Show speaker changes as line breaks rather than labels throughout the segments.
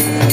Hare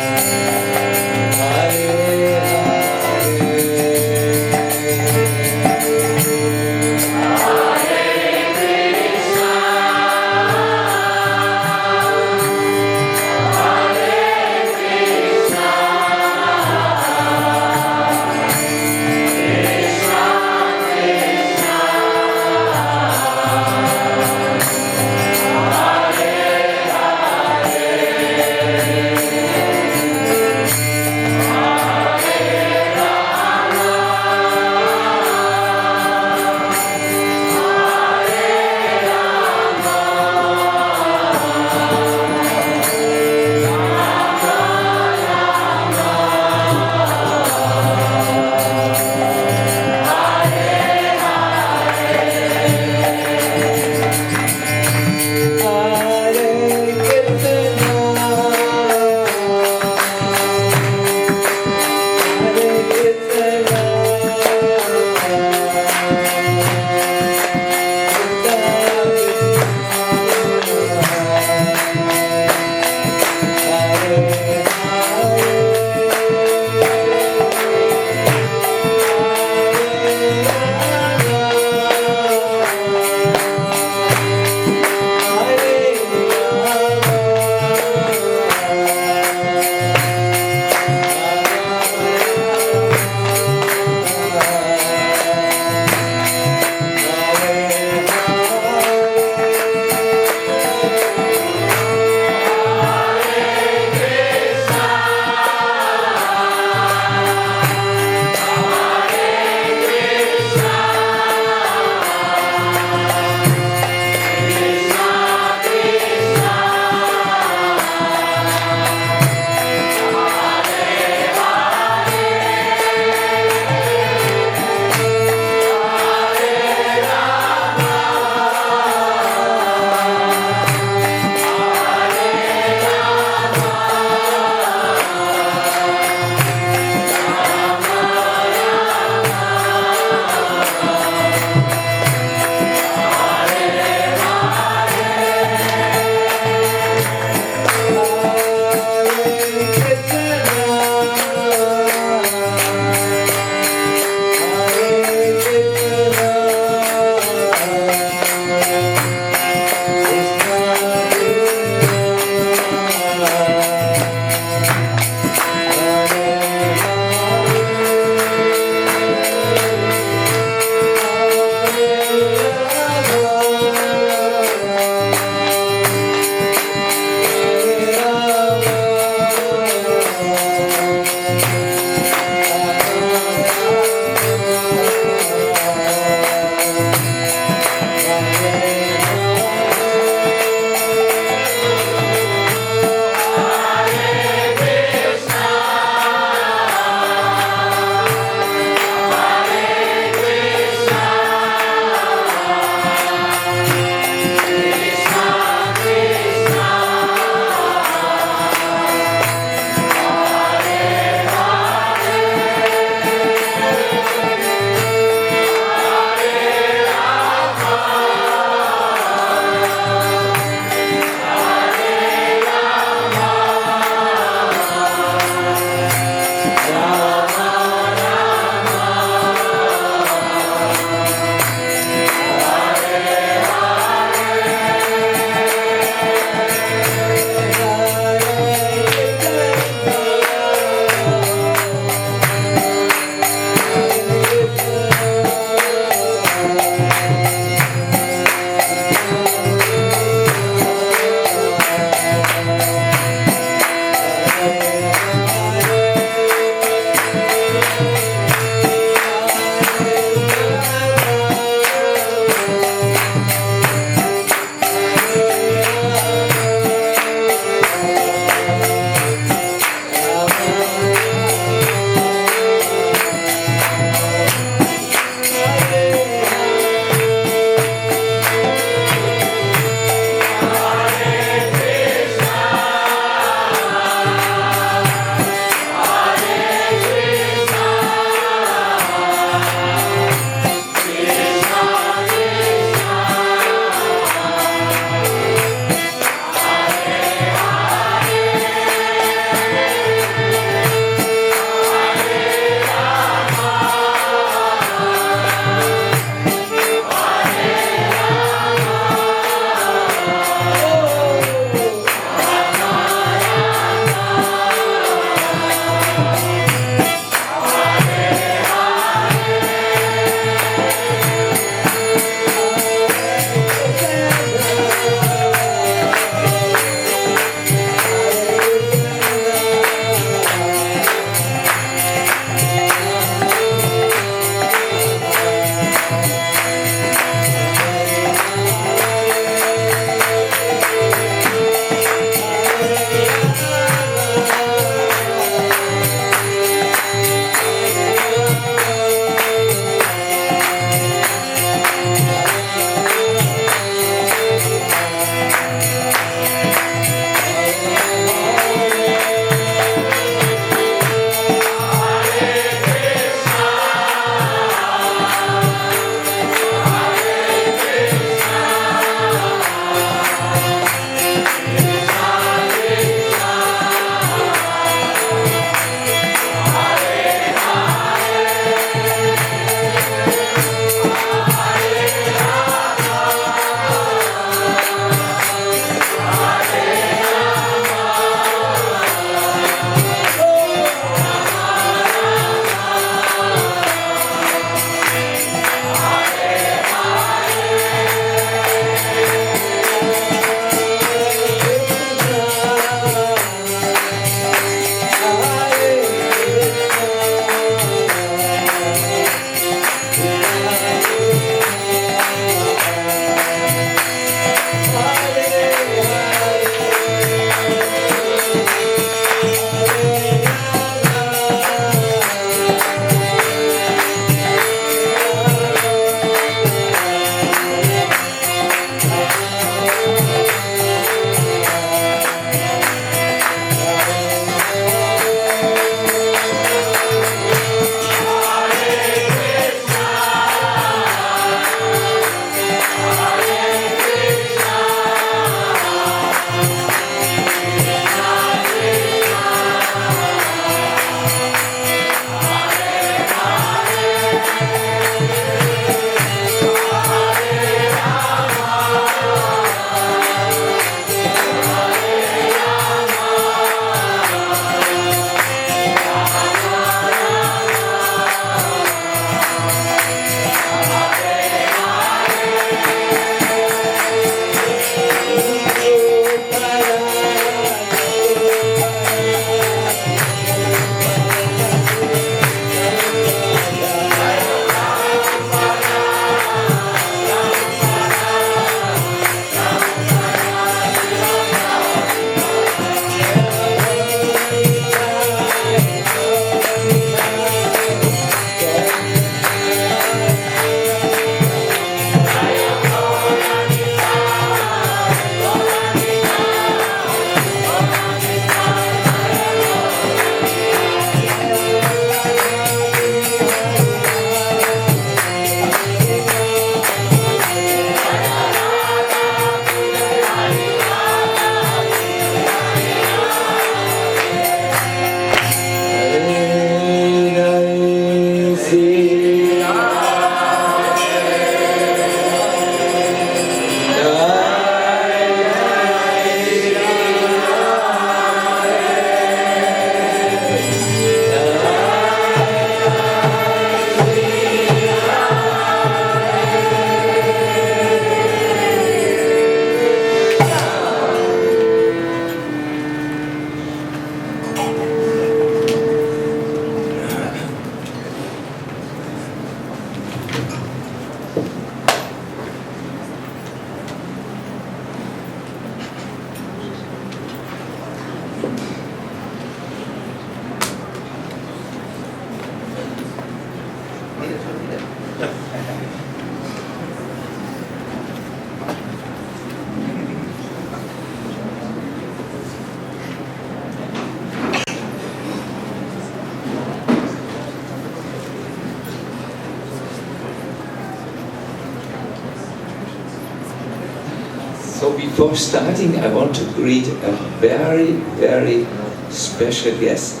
So before starting, I want to greet a very, very special guest.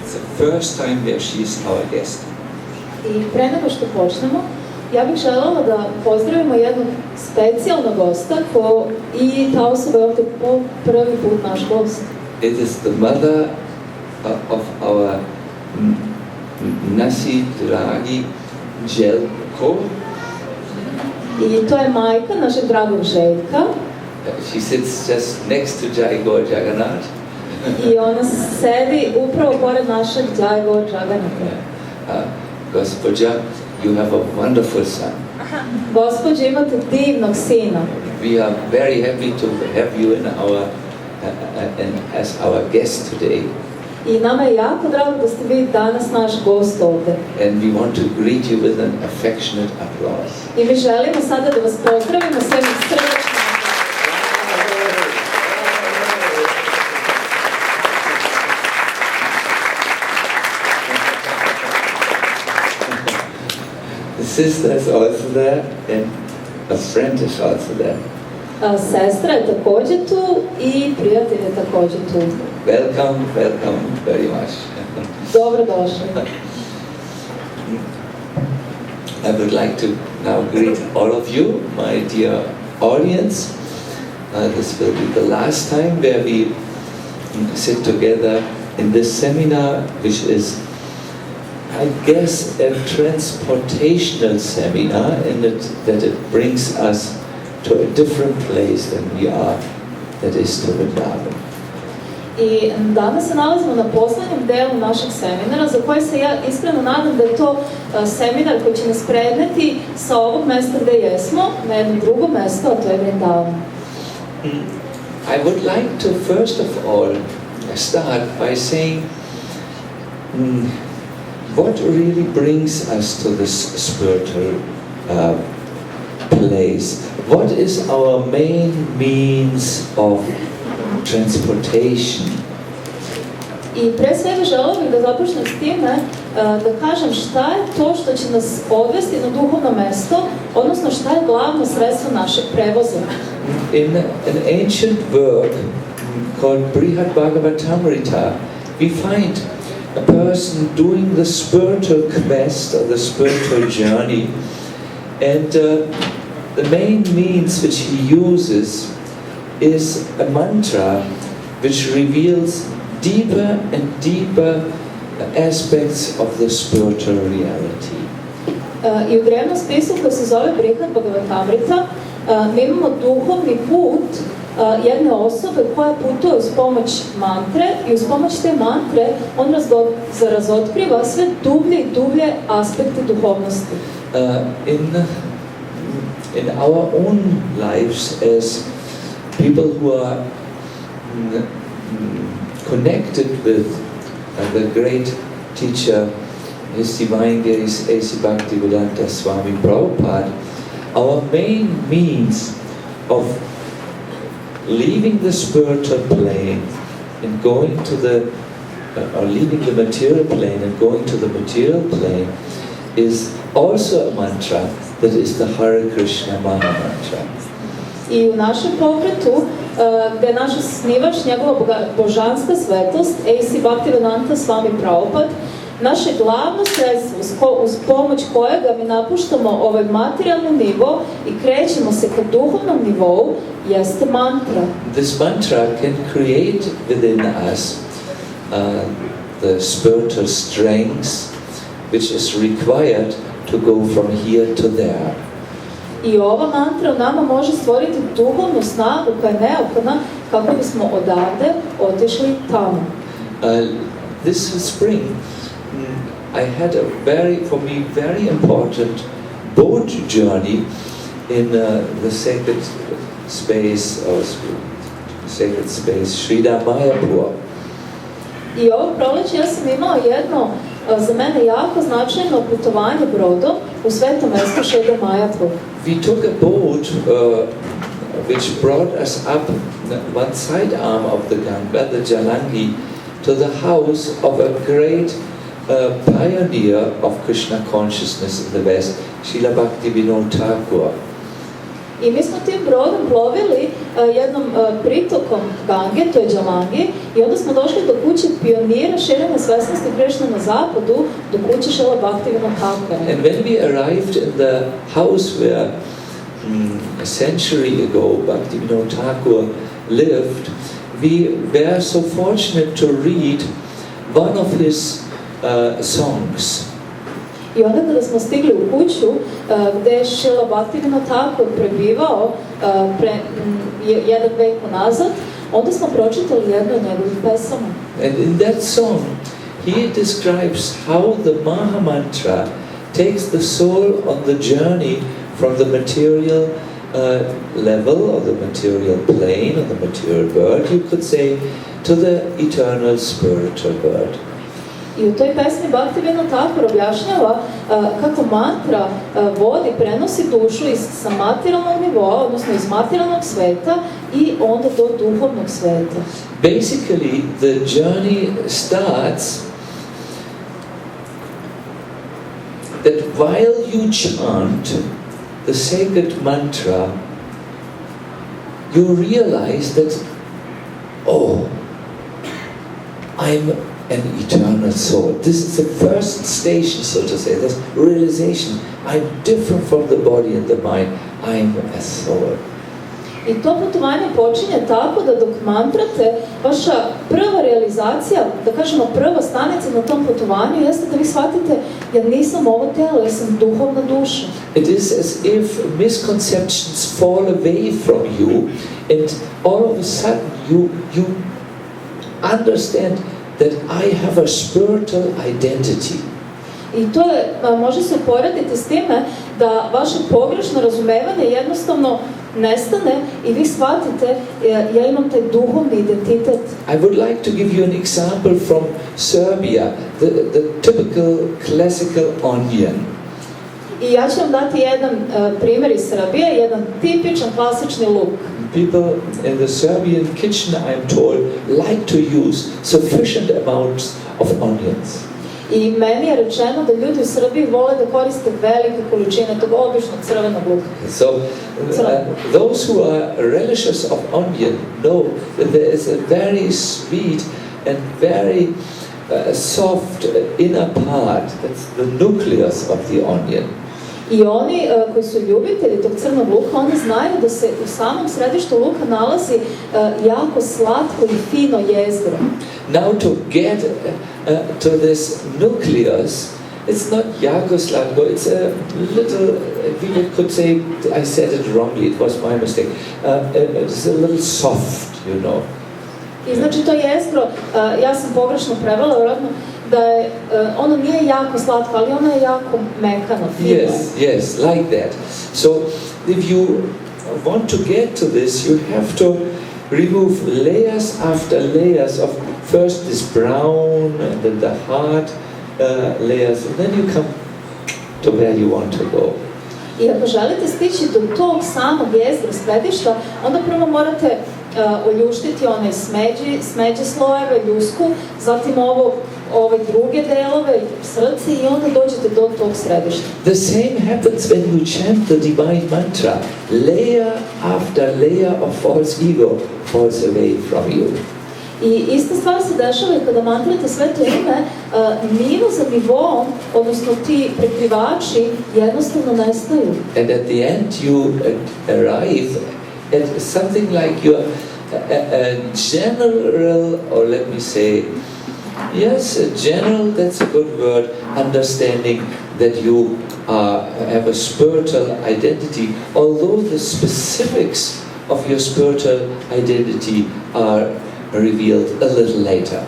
It's the first time that she's our guest.
I pre nego što počnemo, ja bih želela da pozdravimo jednog specijalnog gosta i ta osoba je ovdje po prvi put naš gost.
It is the mother of our Nasi Dragi Jelko.
I to je majka našeg dragog Željka.
She sits just next to Jai Gaur Jagannath.
I ona sedi upravo pored našeg Jai Gaur Jagannatha.
Gospođa, you have a wonderful son.
Gospođa, imate divnog sina.
We are very happy to have you in our as our guest today.
I nama je jako drago da ste vi danas naš gost ovdje.
And we want to greet you with an affectionate applause.
I mi želimo sada da vas pozdravimo s jednim srdečnim.
The sister is also there and a friend is also there.
Sestra je također tu i prijatelj je također tu.
Welcome very much.
Dobrodošli.
I would like to now greet all of you, my dear audience. This will be the last time where we sit together in this seminar, which is, I guess, a transportational seminar in that it brings us to a different place than we are, that is to Vrindavan.
I danas se nalazimo na poslednjem delu našeg seminara, za koji se ja iskreno nadam da je to seminar koji će nas preneti sa ovog mesta gde jesmo na jedno drugo mesto, a to je Vrindavan.
I would like to first of all start by saying what really brings us to this spiritual place. What is our main means of transportation?
I pre svega želeo bih da započnem s time da kažem šta je to što će nas odvesti na duhovno mesto, odnosno šta je glavno sredstvo našeg prevoza.
In an ancient work called Brihad Bhagavatamrita, we find a person doing the spiritual quest or the spiritual journey, and the main means which he uses is a mantra which reveals deeper and deeper aspects of the spiritual reality.
I u drevnom spisu koji se zove Brihad Bhagavatamrita mi imamo duhovni put jedne osobe koja putuje uz pomoć mantre i uz pomoć te mantre on razotkriva sve dublje i dublje aspekte duhovnosti.
In our own lives as people who are connected with the great teacher, His Divine Grace A.C. Bhaktivedanta Swami Prabhupada, our main means of leaving the spiritual plane and going to or leaving the material plane and going to the material plane is also a mantra, that is the Hare Krishna Maha Mantra.
I u našem pokretu, gde je naš osnivač, njegova božanska svetost, A.C. Bhaktivedanta Swami Prabhupada, naše glavno sredstvo uz pomoć kojega mi napuštamo ovaj materijalni nivo i krećemo se ka duhovnom nivou jeste mantra.
This mantra can create within us the spiritual strength which is required to go from here to there.
I ova mantra u nama može stvoriti duhovnu snagu koja je neophodna kako bismo odavde otišli tamo.
This spring I had a for me very important boat journey in the sacred space Srida Mayapur.
I ovog proleća ja sam imao jedno za mene jako značajno putovanje brodom u sveto mesto Srida Mayapur.
We took a boat which brought us up one side arm of the Ganga, the Jalangi, to the house of a great pioneer of Krishna consciousness in the West, Srila Bhaktivinoda Thakur.
I mi smo tim brodom plovili jednom pritokom Gange, to je Đalangi, i onda smo došli do kuće pionira širenja svesnosti Krišne na zapadu, do kuće Šrila Bhaktivinoda Thakura.
And when we arrived in the house where a century ago Bhaktivinoda Thakur lived, we were so fortunate to read one of his songs.
I onda kada smo stigli u kuću gde je Šrila Bhaktivinoda Thakur prebivao jedan vek unazad, onda smo pročitali jednu od njegovih pesama.
And in that song he describes how the Maha Mantra takes the soul on the journey from the material level or the material plane or the material bird, you could say, to the eternal spiritual bird.
I u toj pesmi Bhaktivinoda Thakur objašnjava kako mantra prenosi dušu sa materijalnog nivoa, odnosno iz materijalnog sveta i onda do duhovnog sveta.
Basically, the journey starts that while you chant the sacred mantra, you realize that, oh, I'm an eternal soul. This is the first station, so to say, this realization. I'm different from the body and the mind. I'm a soul.
I to putovanje počinje tako da dok mantrate, vaša prva realizacija, da kažemo prva stanica na tom putovanju jeste da vi shvatite, ja nisam ovo telo, ja sam duhovna duša.
It is as if misconceptions fall away from you and all of a sudden you understand that I have a spiritual identity.
I to je, može se uporediti s time da vaše pogrešno razumevanje jednostavno nestane i vi shvatite, ja imam taj duhovni identitet.
I would like to give you an example from Serbia, the typical classical onion.
I ja ću vam dati jedan primjer iz Srbije, jedan tipičan klasični luk.
People in the Serbian kitchen, I am told, like to use sufficient amounts of onions.
I meni je rečeno da ljudi u Srbiji vole da koriste velike količine tog običnog crvenog luka.
So, those who are relishers of onion know that there is a very sweet and very soft inner part. That's the nucleus of the onion.
I oni koji su ljubitelji tog crnog luka, oni znaju da se u samom središtu luka nalazi jako slatko i fino jezgro.
Now to get to this nucleus, it's not jako slatko, it's a little, we could say, I said it wrongly, it was my mistake, it's a little soft, you know.
I znači to jezgro, ja sam pogrešno prevela, vjerojatno, da je, ono nije jako slatko, ali ono je jako mekano, fino.
Yes, like that. So, if you want to get to this, you have to remove layers after layers of first this brown and then the hard layers, and then you come to where you want to go.
I ako želite stići do tog samog jezgra središta, onda prvo morate oljuštiti one smeđe slojeve, ljusku, zatim ove druge delove, srce i onda dođete do tog središta.
The same happens when you chant the divine mantra. Layer after layer of false ego falls away from you.
I ista stvar se dešava i kada mantrate sveto ime, nivo za nivom, odnosno ti prekrivači, jednostavno nestaju.
And at the end you arrive at something like your a general, or let me say, yes, a general, that's a good word, understanding that you have a spiritual identity, although the specifics of your spiritual identity are revealed a little later.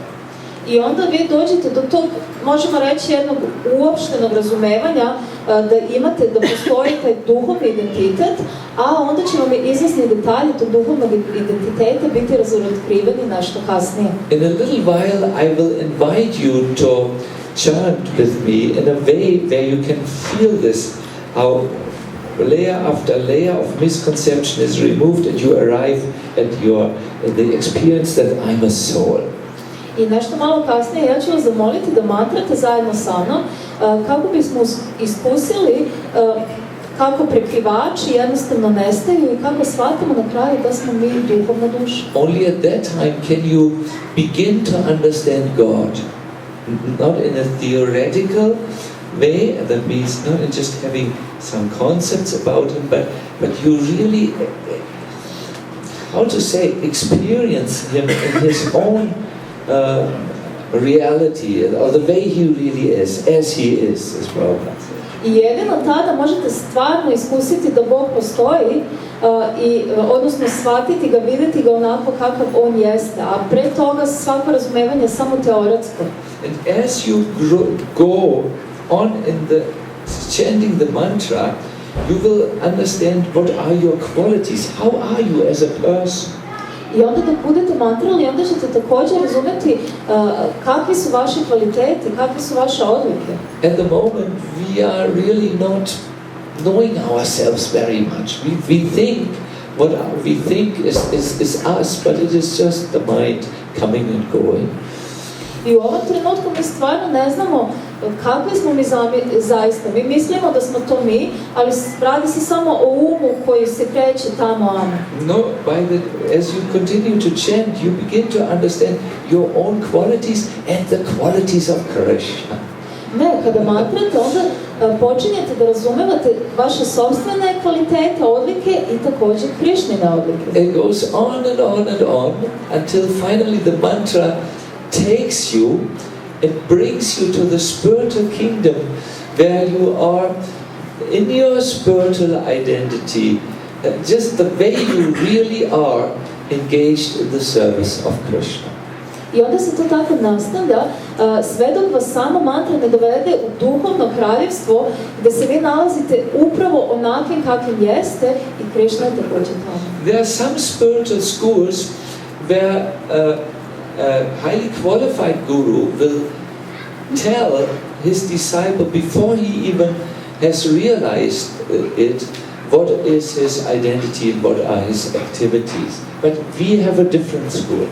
I onda vi dođete do tog, možemo reći, jednog uopštenog razumevanja da imate, da postoji taj duhovni identitet, a onda će vam izvesni detalji tog duhovnog identiteta biti razotkriveni nešto kasnije.
In a little while I will invite you to chant with me in a way where you can feel this, how layer after layer of misconception is removed and you arrive at the experience that I'm a soul.
I nešto malo kasnije ja ću vas zamoliti da mantrate zajedno sa mnom kako bismo iskusili kako prekrivači jednostavno nestaju i kako shvatimo na kraju da smo mi duhovna duša.
Only at that time can you begin to understand God. Not in a theoretical way, that means not in just having some concepts about Him, but you really, how to say, experience Him in His own reality, or the way He really is, as He is, as Prabhupada said.
I jedino tada možete stvarno iskusiti da Bog postoji, odnosno shvatiti ga, vidjeti ga onako kakav On jeste, a pre toga svako razumevanje je samo teoretsko.
And as you go on in the chanting the mantra, you will understand what are your qualities, how are you as a person.
I onda dok budete mantrali, onda ćete također razumjeti kakvi su vaši kvaliteti, kakve su vaše odlike.
At the moment, we are really not knowing ourselves very much. We think what we think is us, but it is just the mind coming and going.
I u ovom trenutku mi stvarno ne znamo kakvi smo mi zaista. Mi mislimo da smo to mi, ali radi se samo o umu koji se kreće tamo amo.
No, as you continue to chant, you begin to understand your own qualities and the qualities of Krishna.
Ne, kada mantrate, onda počinjete da razumevate vaše sopstvene kvalitete, odlike i također Krišnine odlike.
It goes on and on and on until finally the mantra takes you and brings you to the spiritual kingdom where you are in your spiritual identity, just the way you really are engaged in the service of Krishna.
I onda se to tako nastavlja sve dok vas samo mantra ne dovede u duhovno kraljevstvo gdje se vi nalazite upravo onakvim kakvim jeste i Krishna je također tamo.
There are some spiritual schools where a highly qualified guru will tell his disciple before he even has realized it, what is his identity and what are his activities. But we have a different school.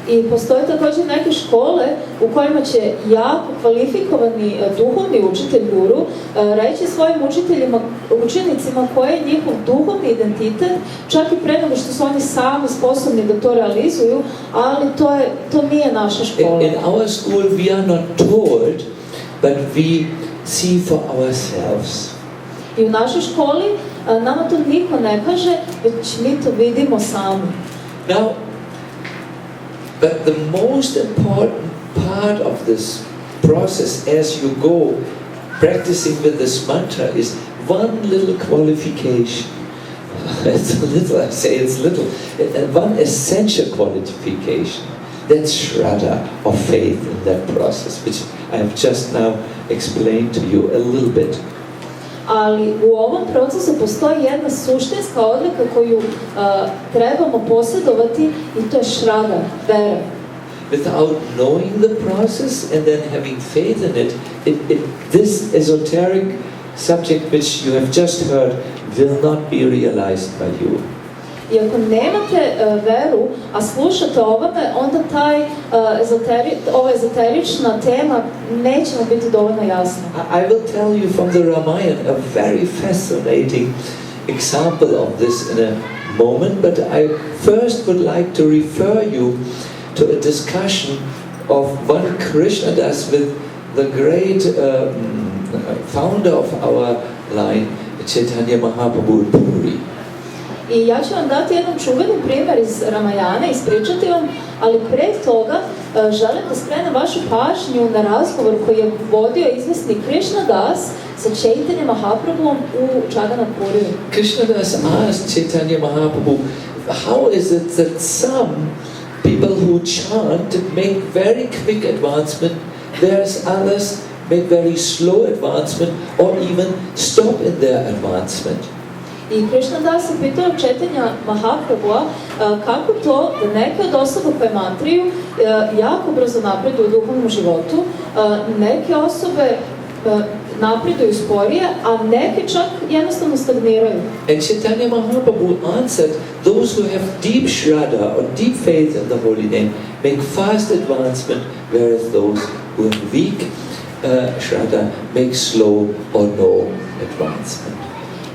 I postoje također neke škole u kojima će jako kvalifikovani duhovni učitelj guru reći svojim učenicima koji je njihov duhovni identitet, čak i pre nego što su oni sami sposobni da to realizuju, ali to nije naša škola.
In our school we are not told, but we see for ourselves.
I u našoj školi nama to niko ne kaže, već mi to vidimo sami.
Now, but the most important part of this process as you go practicing with this mantra is one little qualification. It's a little, I say it's little, one essential qualification. That's Shraddha, of faith in that process, which I have just now explained to you a little bit.
Ali u ovom procesu postoji jedna suštinska odlika koju trebamo posjedovati i to je šraga, vera.
Without knowing the process and then having faith in it, this esoteric subject which you have just heard will not be realized by you.
I ako nemate veru, a slušate ovome, onda ova ezoterična tema neće vam biti dovoljno jasna.
I will tell you from the Ramayana a very fascinating example of this in a moment, but I first would like to refer you to a discussion of one Krishnadas with the great founder of our line, Chaitanya Mahaprabhu Puri.
I ja ću vam dati jedan čuveni primjer iz Ramayane, ispričati vam, ali pre toga želim da skrenem vašu pažnju na razgovor koji je vodio izvesni Krishnadas sa Chaitanya Mahaprabhuom u Jagannath-puriju.
Krishnadas asked Chaitanya Mahaprabhu, how is it that some people who chant make very quick advancement, whereas others make very slow advancement or even stop in their advancement?
I Krishnadas se pitao Chaitanya Mahaprabhua kako to da neke od osoba koje mantriju jako brzo napreduju u duhovnom životu, neke osobe napreduju sporije, a neke čak jednostavno stagniraju.
And Chaitanya Mahaprabhu answered, those who have deep shraddha or deep faith in the holy name make fast advancement, whereas those who have weak shraddha make slow or no advancement.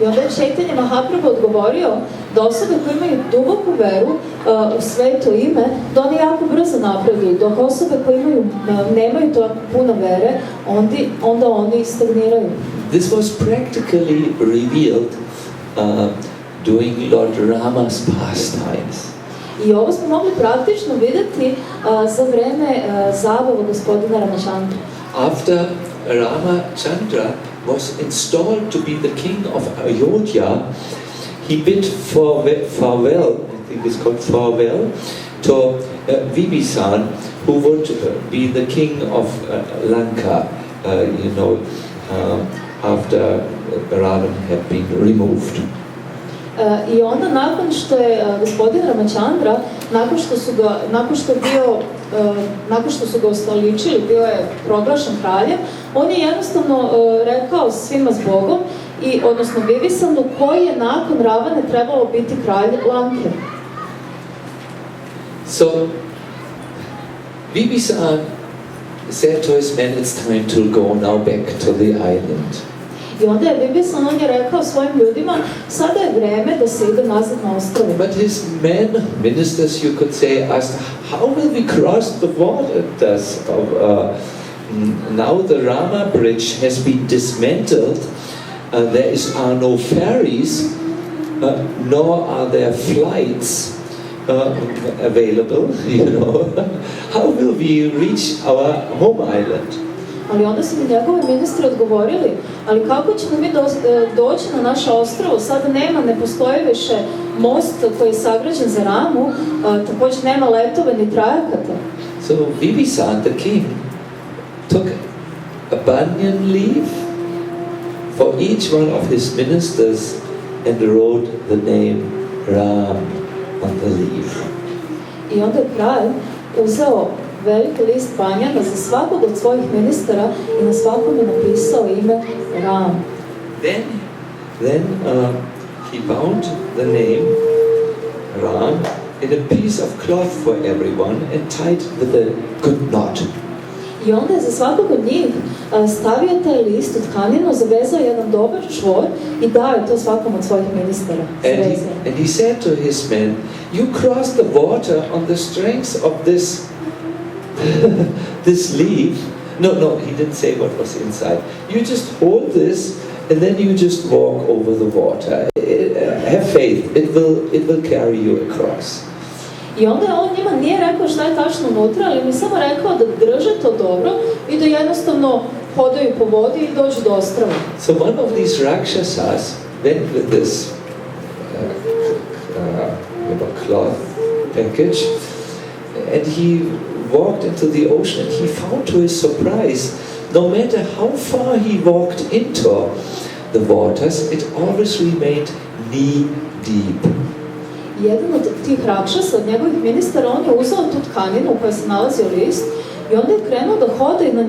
I onda je Chaitanya Mahaprabhu odgovorio da osobe koje imaju duboku veru u sveto ime, da oni jako brzo napreduju, dok osobe koje nemaju to puno vere, onda oni stagniraju.
This was practically revealed during Lord Rama's pastimes.
I ovo smo mogli praktično vidjeti za vreme zabava gospodina Ramachandra.
After Ramachandra was installed to be the king of Ayodhya, he bid farewell, I think it's called farewell, to Vibhisan, who would be the king of Lanka, after Ravan had been removed.
I onda nakon što je gospodin Ramachandra, nakon što su ga ustoličili, bio je proglašen kraljem, on je jednostavno rekao svima zbogom, odnosno Vibhisanu, koji je nakon Ravane trebalo biti kralj Lanke.
So, Vibhisan said to his men, it's time to go now back to the island.
I onda je Vibhisan, on je rekao svojim ljudima, sada je vreme da se ide nazad na ostrvo.
But his men, ministers, you could say, asked, how will we cross the waters? Now the Rama bridge has been dismantled. There are no ferries, nor are there flights available. How will we reach our home island?
Ali onda su mi njegove ministri odgovorili, ali kako ćemo mi doći na naše ostrvo? Sada ne postoji više most koji je sagrađen za Ramu, također nema letove ni trajakata.
So Vibhisan, the king, took a banyan leaf for each one of his ministers and wrote the name Ram on the leaf.
I onda je kralj uzeo veliki list banjana za svakog od svojih ministara i na svakom je napisao ime Ram.
Then he bound the name Ram in a piece of cloth for everyone and tied with a good knot.
I onda je za svakog od njih stavio taj list u tkaninu, zavezao jedan dobar čvor i dao je to svakom od svojih ministara.
And he said to his men, you cross the water on the strength of this leaf. No, he didn't say what was inside. You just hold this and then you just walk over the water. Have faith, it will carry you across.
I onda on njima nije rekao šta je tačno unutra, ali mi samo rekao da drže to dobro i da jednostavno hodaju po vodi i dođu do ostrava.
So one of these Rakshasas went with this cloth package and he walked into the ocean and he found to his surprise, no matter how far he walked into the waters, it always remained knee deep.
Jedan od tih rakšasa, od njegovih ministara, on je uzeo tu tkaninu u kojoj se nalazio list i onda je krenuo da hoda i na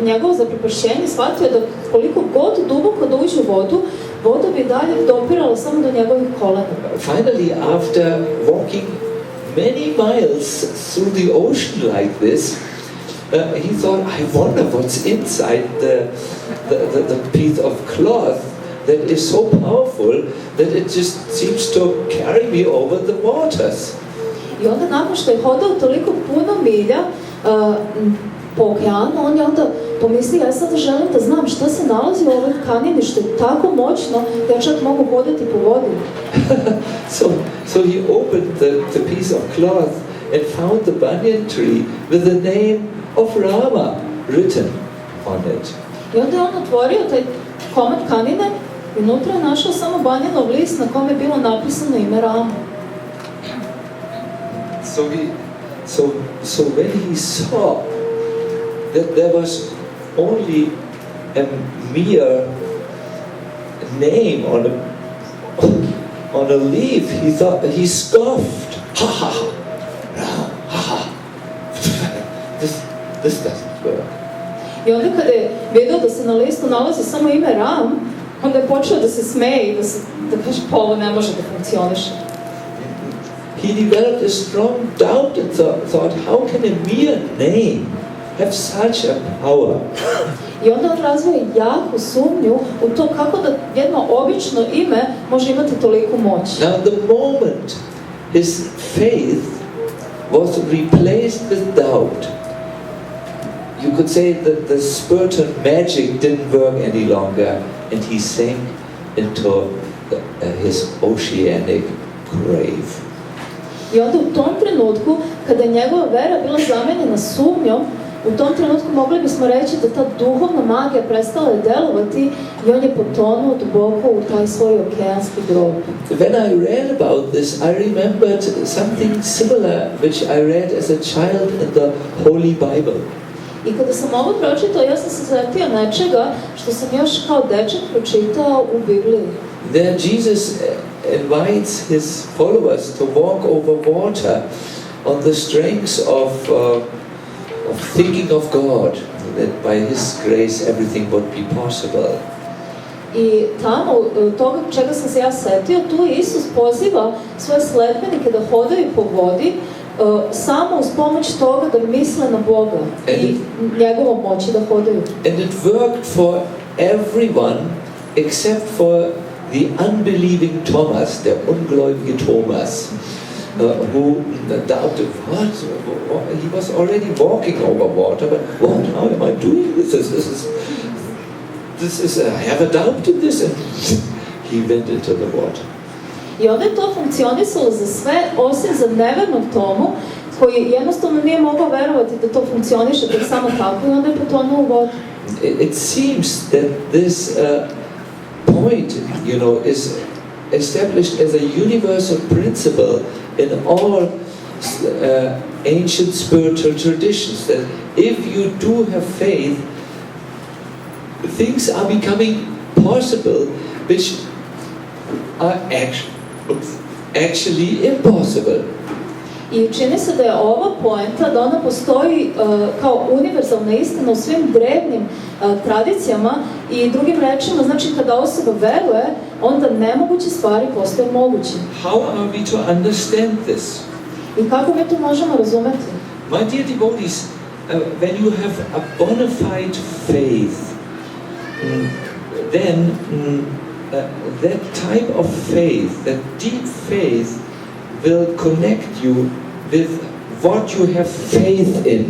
njegovo zaprepašćenje shvatio da koliko god duboko da uđe u vodu, voda bi dalje dopirala samo do njegovih kolena.
Finally, after walking many miles through the ocean like this, he thought, I wonder what's inside the piece of cloth that is so powerful that it just seems to carry me over the waters.
I onda nakon što je hodao toliko puno milja po okeanu, on je onda pomislio, ja sad želim da znam šta se nalazi u ovoj tkanini što je tako moćno da ja čak mogu hodati po vodi.
So he opened the piece of cloth and found the banyan tree with the name of Rama written on it. I
onda je on otvorio taj komad tkanine i unutra je našao samo banjanov list na kome je bilo napisano ime Rama.
So when he saw that there was only a mere name on a leaf, he scoffed. Ha ha ha! Ram, ha ha! This doesn't work.
I onda kada je vidio da se na listu nalazi samo ime Ram, onda je počeo da se smeje i da kaže, pa ovo ne može da funkcioniše.
He developed a strong doubt and thought, how can a mere name have such a power?
I onda on razvije jaku sumnju u to kako da jedno obično ime može imati toliku moć.
Now the moment his faith was replaced with doubt, you could say that the Spartan magic didn't work any longer, and he sank into his oceanic grave.
I onda u tom trenutku, kada je njegova vera bila zamenjena sumnjom, u tom trenutku mogli bismo reći da ta duhovna magija prestala je delovati i on je potonuo duboko u taj svoj okeanski grob.
When I read about this, I remembered something similar which I read as a child in the Holy Bible.
I kada sam ovo pročitao, ja sam se setio nečega što sam još kao dečak pročitao u Bibliji.
There Jesus invites his followers to walk over water on the strength of thinking of God, that by his grace everything would be possible.
I tamo, toga čega sam se ja setio, tu Isus poziva svoje sledbenike da hodaju po vodi, samo uz pomoć toga da misle na Boga i njegovom moći da hodaju.
And it worked for everyone except for the unbelieving Thomas, the ungläubige Thomas, who doubted, what? He was already walking over water, but what? How am I doing this? This is I have a doubt in this, and he went into the water.
I onda je to funkcionisalo za sve, osim za nevernog Tomu, koji jednostavno nije mogao verovati da to funkcioniše tek samo tako i onda je potonuo u vodu.
It seems that this point, is established as a universal principle in all ancient spiritual traditions, that if you do have faith, things are becoming possible which are actually impossible.
I čini se da je ova poenta, da ona postoji kao univerzalna istina u svim drevnim tradicijama i drugim rečima, znači kada osoba veruje, onda nemoguće stvari postaju moguće.
How are we to understand this?
I kako mi to možemo razumeti?
My dear devotees, when you have a bona fide faith, then that type of faith, that deep faith, will connect you with what you have faith in.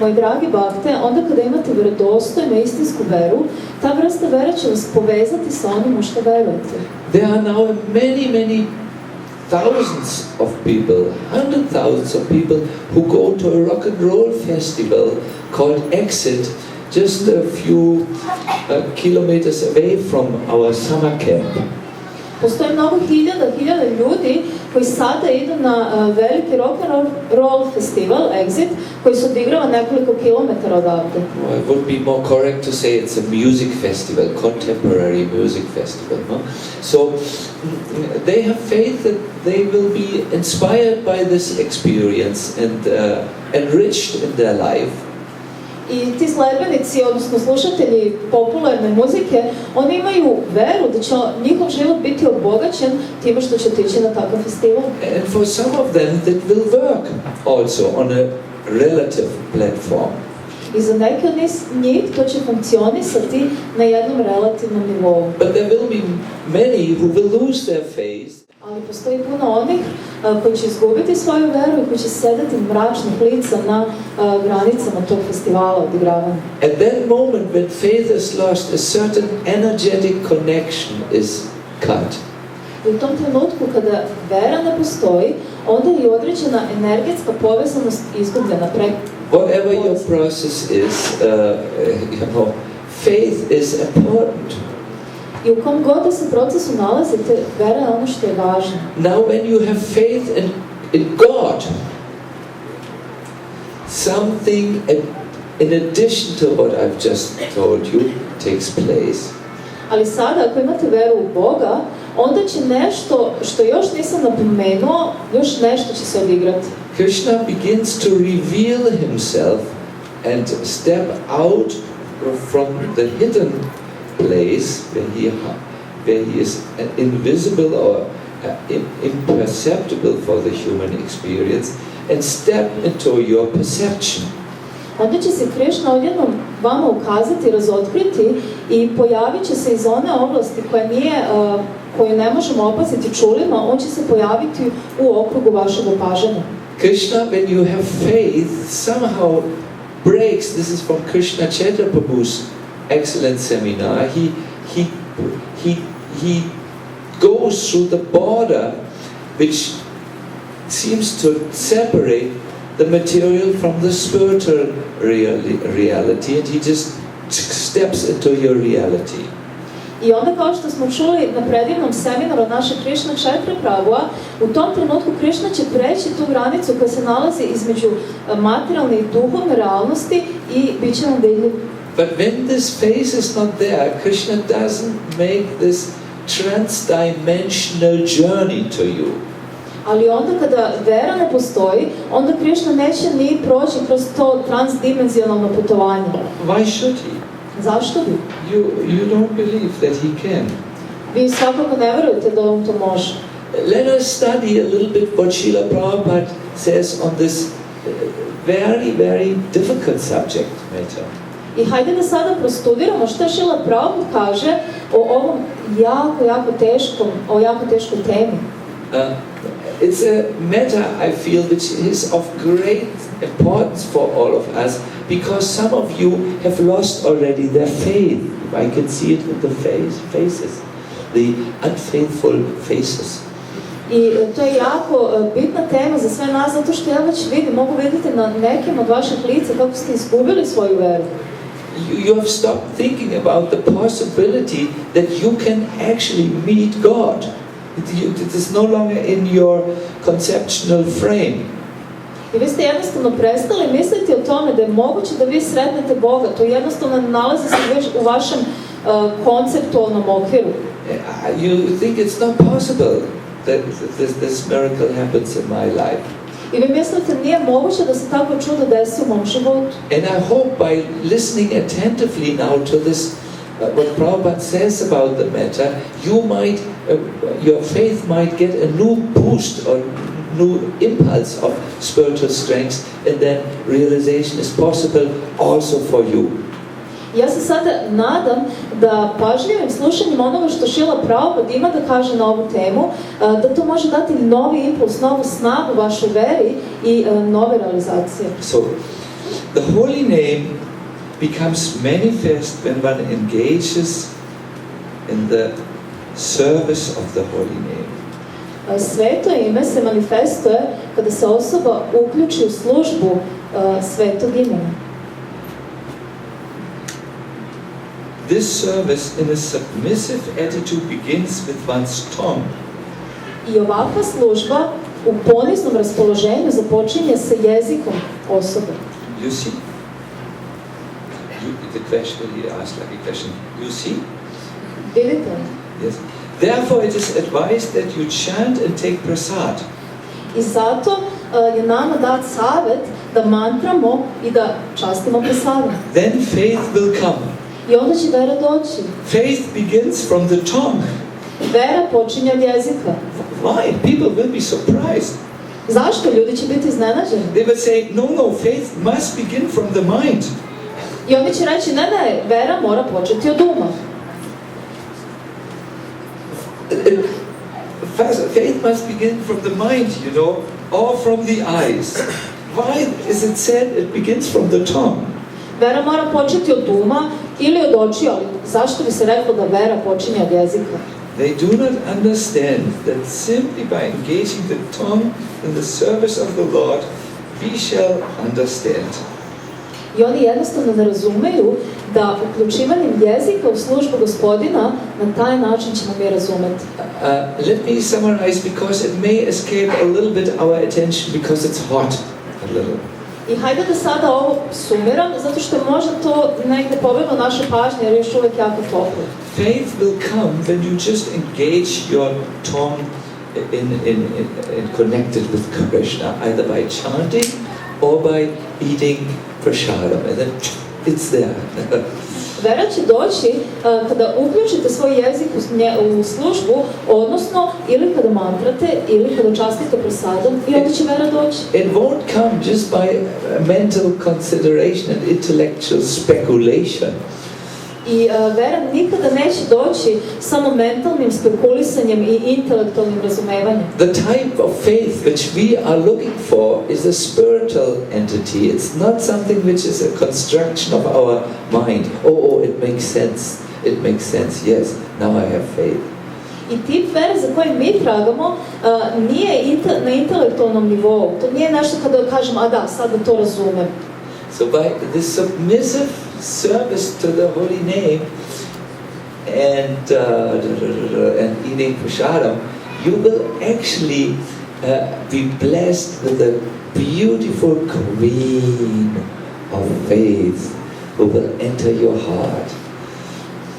Moji dragi bakte, onda kada imate vjerodostojnu istinsku veru, ta vrsta vere će vas povezati sa onim u što verujete.
There are now many thousands of people, 100,000s of people who go to a rock and roll festival called Exit, just a few kilometers away from our summer camp.
Postoji mnogo hiljada ljudi koji sada idu na veliki rock and roll festival, Exit, koji se odigrava nekoliko kilometara odavde.
It would be more correct to say it's a music festival, contemporary music festival. No? So they have faith that they will be inspired by this experience and enriched in their life.
I ti sledbenici, odnosno slušatelji popularne muzike, oni imaju veru da će njihov život biti obogaćen time što će otići na takav festival.
And for some of them that will work also on a relative platform.
I za neke od njih to će funkcionisati na jednom relativnom nivou.
But there will be many who will lose their faith.
Ali postoji puno onih koji će izgubiti svoju veru i koji će sedeti mračnih lica na granicama tog festivala odigravanja.
At that moment when faith is lost, a certain energetic connection is cut.
I u tom trenutku kada vera ne postoji, onda je i određena energetska povezanost izgubljena.
Whatever your process is, faith is important.
I u kom god da se procesu nalazite, vera je ono što je važno.
Now when you have faith in God, something in addition to what I've just told you takes place.
Ali sada, ako imate veru u Boga, onda će nešto što još nisam napomenuo, još nešto će se odigrati.
Krishna begins to reveal himself and step out from the hidden place where he is invisible or imperceptible for the human experience and step into your perception.
onda će se Krišna odjednom vama ukazati, razotkriti i pojavit će se iz one oblasti koju ne možemo opaziti čulima, on će se pojaviti u okrugu vašeg opažanja.
Krishna, when you have faith, somehow breaks. This is from Krishna Chaitra Prabhu's excellent seminar. He goes through the border which seems to separate the material from the spiritual reality, and he just steps into your reality.
I onda, kao što smo čuli na predivnom seminaru našeg Krishna Chaitra Prabhua, u tom trenutku Krishna će preći tu granicu koja se nalazi između materijalne i duhovne realnosti i bit će vam vidljiv.
But when this face is not there, Krishna doesn't make this trans-dimensional journey to you.
Ali onda kada vera ne postoji, onda Krishna neće ni proći kroz to transdimenzionalno putovanje.
Why should he?
Zašto bi?
You don't believe that he can.
Vi svakako ne verujete da on to može.
Let us study a little bit what Srila Prabhupada says on this very, very difficult subject matter.
I hajde da sada prostudiramo šta Srila Prabhupada kaže o ovom jako teškoj temi.
It's a matter, I feel, which is of great importance for all of us, because some of you have lost already their faith. I can see it in the faces, the unfaithful faces.
I to je jako bitna tema za sve nas, zato što ja već mogu vidjeti na nekim od vaših lica kako ste izgubili svoju veru.
You have stopped thinking about the possibility that you can actually meet God. It is no longer in your conceptual frame.
I vi ste jednostavno prestali misliti o tome da je moguće da vi sretnete Boga. To jednostavno ne nalazi se već u vašem konceptualnom okviru.
You think it's not possible that this miracle happens in my life.
I vi mislite nije moguće da se takvo čudo desi u mom životu.
And I hope by listening attentively now to this, what Prabhupada says about the matter, your faith might get a new boost or new impulse of spiritual strength, and then realization is possible also for you.
Ja se sada nadam da pažljivim slušanjem onoga što Srila Prabhupada ima da kaže na ovu temu, da to može dati novi impuls, novu snagu vašoj veri i nove realizacije.
So, the holy name becomes manifest when one engages in the service of the holy name.
Sveto ime se manifestuje kada se osoba uključi u službu svetog imena.
This service in a submissive attitude begins with one's tongue.
I ovakva služba u poniznom raspoloženju započinje sa jezikom osobe.
You see? The question he asked like a question. You see?
Vidite?
Yes. Therefore it is advised that you chant and take prasad.
I zato je nama dat savjet da mantramo i da častimo prasadom.
Then faith will come.
I onda će vera doći.
Faith begins from the tongue.
Vera počinje od jezika.
Why? People will be surprised.
Zašto? Ljudi će biti iznenađeni.
They will say, no, faith must begin from the mind.
I oni će reći, ne, vera mora početi od uma.
Faith must begin from the mind, or from the eyes. Why is it said it begins from the tongue?
Vera mora početi od uma ili od očiju, ali zašto bi se reklo da vera počinje od jezika?
They do not understand that simply by engaging the tongue in the service of the Lord, we shall understand.
I oni jednostavno ne razumeju da uključivanjem jezika u službu Gospodina na taj način ćemo mi razumeti.
Let me summarize, because it may escape a little bit our attention because it's hot a little.
I hajde da sada ovo sumiram, zato što možda to negde pobeglo naše pažnje, jer je još uvek jako toplo.
Faith will come when you just engage your tongue in connected with Krishna, either by chanting or by eating prasadam, and then it's there.
Vera će doći kada uključite svoj jezik u službu, odnosno ili kada mantrate, ili kada častite prasadom, i onda će vera doći.
It won't come just by mental consideration and intellectual speculation.
I vera nikada neće doći samo mentalnim spekulisanjem i intelektualnim razumevanjem.
The type of faith which we are looking for is a spiritual entity. It's not something which is a construction of our mind. Oh, it makes sense. It makes sense. Yes, now I have faith.
I tip vere za kojim mi tragamo nije na intelektualnom nivou. To nije nešto kada kažem, a da, sad da to razumem.
So by this submissive service to the holy name and eating prasadam, you will actually be blessed with a beautiful queen of faith who will enter your heart.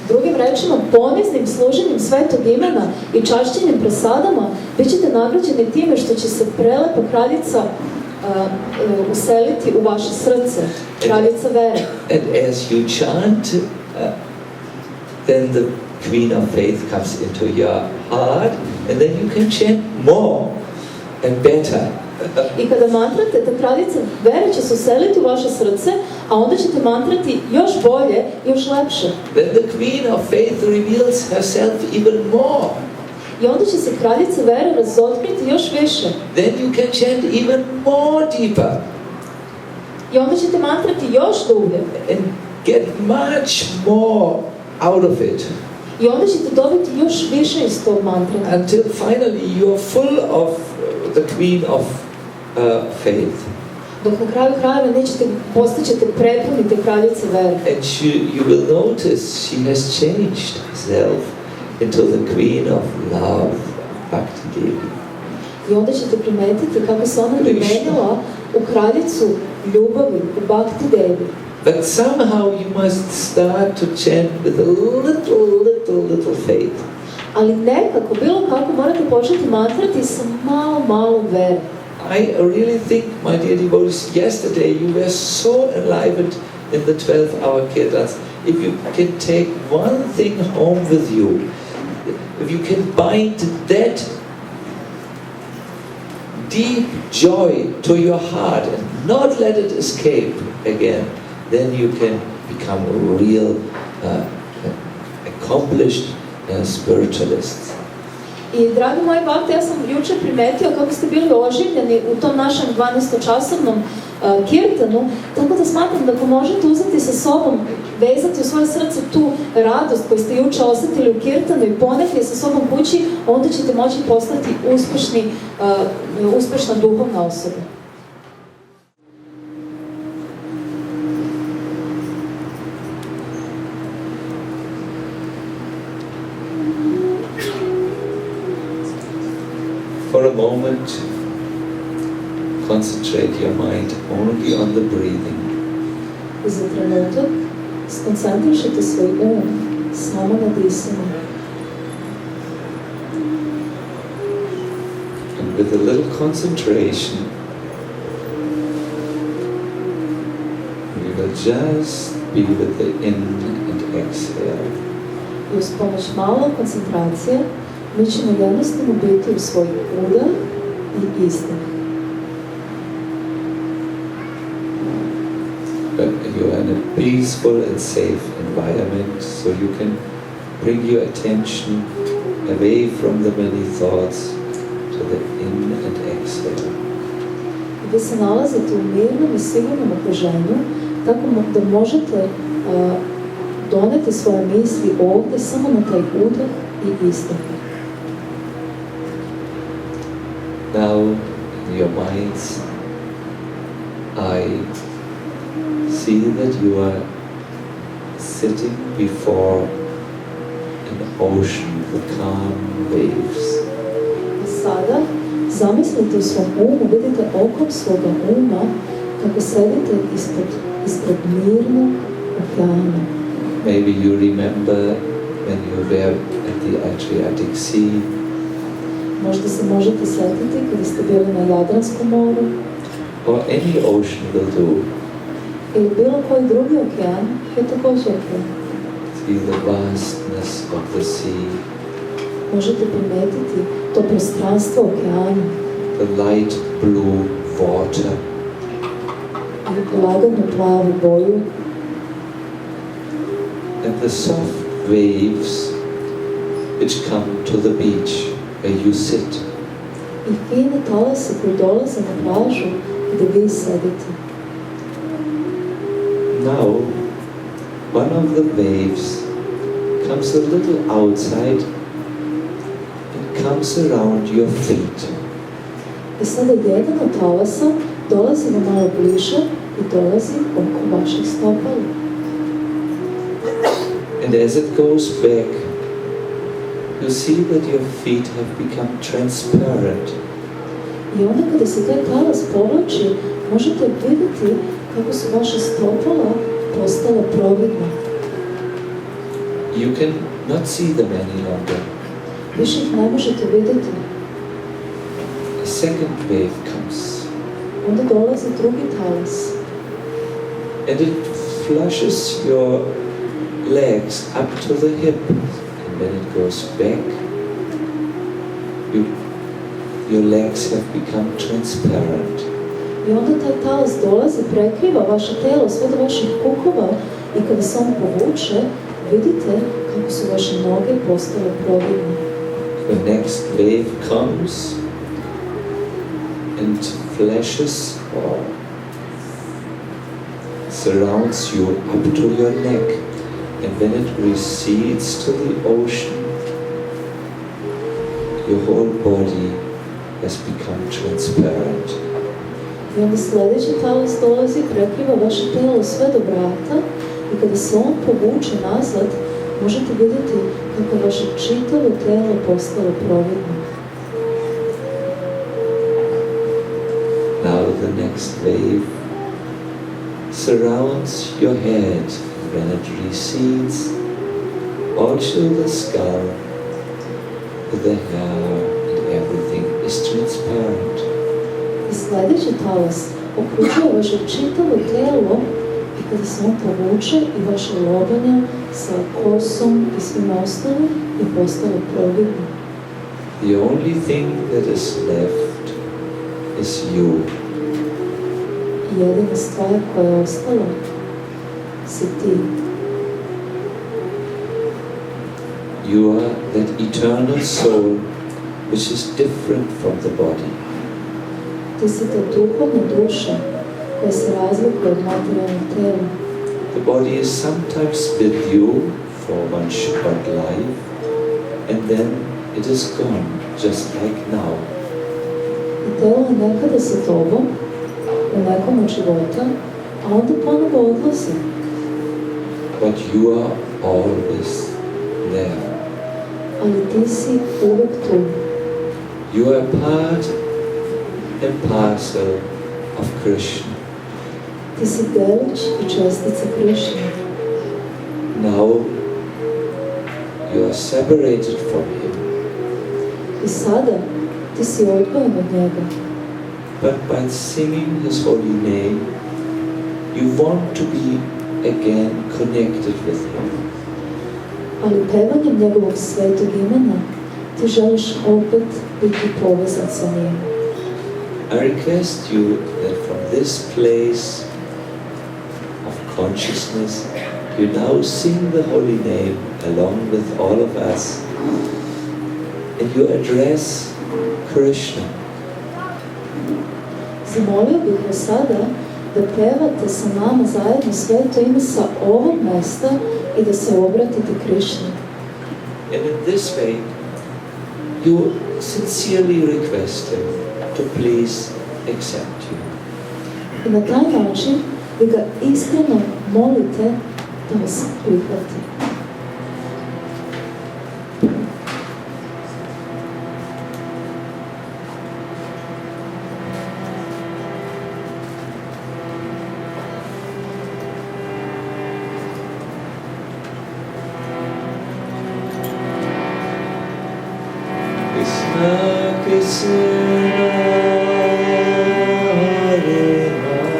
Drugim rečima, poniznim služenjem svetog imena i čašćenjem prasadama bit ćete nagrađeni time što će se prelepa kraljica useliti u vaše srce, kraljica vere.
And as you chant, then the queen of faith comes into your heart, and then you can chant more and better.
I kada mantrate, ta kraljica vere će se useliti u vaše srce, a onda ćete mantrati još bolje, još lepše.
Then the queen of faith reveals herself even more.
I onda će se kraljica vere razotkriti još više.
Then you can chant even more deeper.
I onda ćete mantrati još dublje.
And get much more out of it.
I onda ćete dobiti još više iz tog mantra.
Until finally you are full of the queen of faith.
Dok na kraju krajeva postaćete prepuni te kraljice vere.
And you will notice she has changed herself into the queen of love, Bhakti Devi.
I onda ćete primetiti kako se ona promenila u kraljicu ljubavi, u Bhakti Devi.
But somehow you must start to chant with a little faith.
Ali nekako, bilo kako, morate početi mantrati sa malo vere.
I really think, my dear devotees, yesterday you were so enlivened in the 12-hour kirtans. If you can take one thing home with you, if you can bind that deep joy to your heart and not let it escape again, then you can become a real accomplished spiritualist.
I dragi moji bhakti, ja sam jučer primetio kako ste bili oživljeni u tom našem 12-časovnom kirtanu, tako da smatram da ako možete uzeti sa sobom, vezati u svoje srce tu radost koju ste jučer osjetili u kirtanu i poneti je sa sobom kući, onda ćete moći postati uspešna duhovna osoba.
For a moment, concentrate your mind only on the breathing.
Za trenutak skoncentrišite svoj samo na disanju.
And with a little concentration, we will just be with the in and exhale.
I uz pomoć malo koncentracije mi ćemo jednostavno biti u svoj udah i izdah.
You are in a peaceful and safe environment, so you can bring your attention away from the many thoughts to the in and exhale.
Vi se nalazite u mirnom i sigurnom okruženju, tako da možete doneti svoje misli ovdje samo na taj udah i izdah.
Now, in your minds, I see that you are sitting before an ocean with calm waves.
Sada zamislite u svom umu, vidite oko svoga uma kako sedite ispred mirnog okeana.
Maybe you remember when you were at the Adriatic Sea.
Možda se možete sjetiti kada ste bili na Jadranskom moru.
Or any ocean will do.
ili bilo koji drugi okean je također okean.
See the vastness of the sea,
Možete primijetiti to prostranstvo okeana
the light blue water,
i laganu plavu boju
and the soft waves which come to the beach where you sit.
i fine talasi koji dolaze na plažu gdje vi sedite.
Now, one of the waves comes a little outside and comes around your feet.
I sada jedan od talasa dolazi na malo bliže i dolazi oko vaših stopala.
And as it goes back, you see that your feet have become transparent.
I onda kada se taj talas povlači, možete vidjeti kako su vaše stopala postala providna.
You can not see them any longer.
Više ih ne možete vidjeti.
A second wave comes,
Onda dolazi drugi talas.
and it flushes your legs up to the hip. And when it goes back, your legs have become transparent.
I onda taj talas dolazi, prekriva vaše telo sve do vaših kukova i kada se on povuče, vidite kako su vaše noge postale providne.
The next wave comes and flashes or surrounds you up to your neck, and when it recedes to the ocean, your whole body has become transparent.
I onda sljedeći talas dolazi, prekriva vaše telo sve do vrata i kada se on povuče nazad, možete vidjeti kako je vaše čitavo telo postalo providno.
Now the next wave surrounds your head, and when it recedes, also the skull, the hair, and everything is transparent.
I sljedeći talas okružuje vaše čitavo telo i kada se on povuče i vaša lobanja sa kosom i svim ostalim je postalo providno.
The only thing that is left is you.
I jedina stvar koja je ostala si ti.
You are that eternal soul which is different from the body.
Ti si ta duhovna duša koja se razlikuje od materijalnog tela.
The body is sometimes with you for one short life, and then it is gone, just like now.
I telo je nekada sa tobom u nekom od života, a onda ponovo odlazi.
But you are always there.
Ali ti si uvek tu.
You are part and parcel of Krishna.
Ti si delić i čestica Krišne.
Now you are separated from him,
I sada ti si odvojen od njega.
but by singing his holy name, you want to be again connected with him.
Ali pevanjem njegovog svetog imena ti želiš opet biti povezan sa njim.
I request you that from this place of consciousness, you now sing the holy name along with all of us, and you address Krishna.
Zamolio bih vas sada da pevate sa nama zajedno sveto ime sa ovog mesta i da se obratite Krišni.
And in this way, you sincerely request him to please accept you.
I na taj način vi ga iskreno molite da vas prihvati.
Krishna, Krishna, Hare Hare,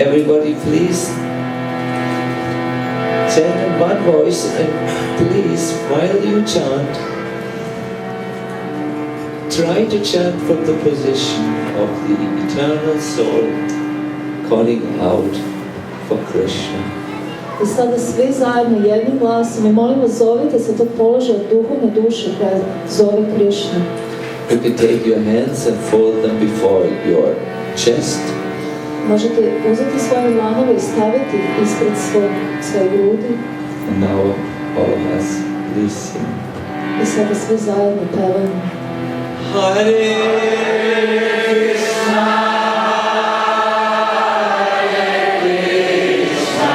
Everybody please chant in one voice, and please, while you chant, try to chant from the position of the eternal soul calling out for Krishna.
I sada svi zajedno jednim glasom i molim vas zovite sa tog položaja duhovne duše koja zove Krishna.
You can take your hands and fold them before your chest.
Možete uzeti svoje dlanove i staviti ih ispred svoje grudi.
And now all of us, please sing.
I sada svi zajedno pevamo.
Hare Krishna, Hare Krishna.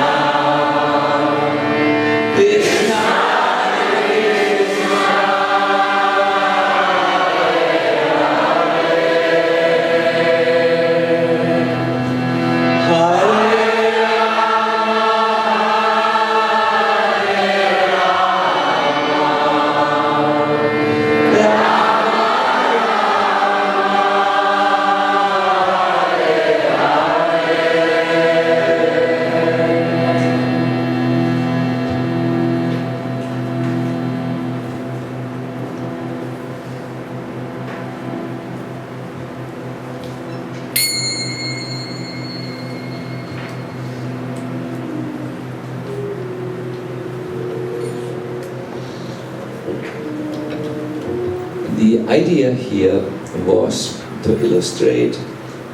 idea here was to illustrate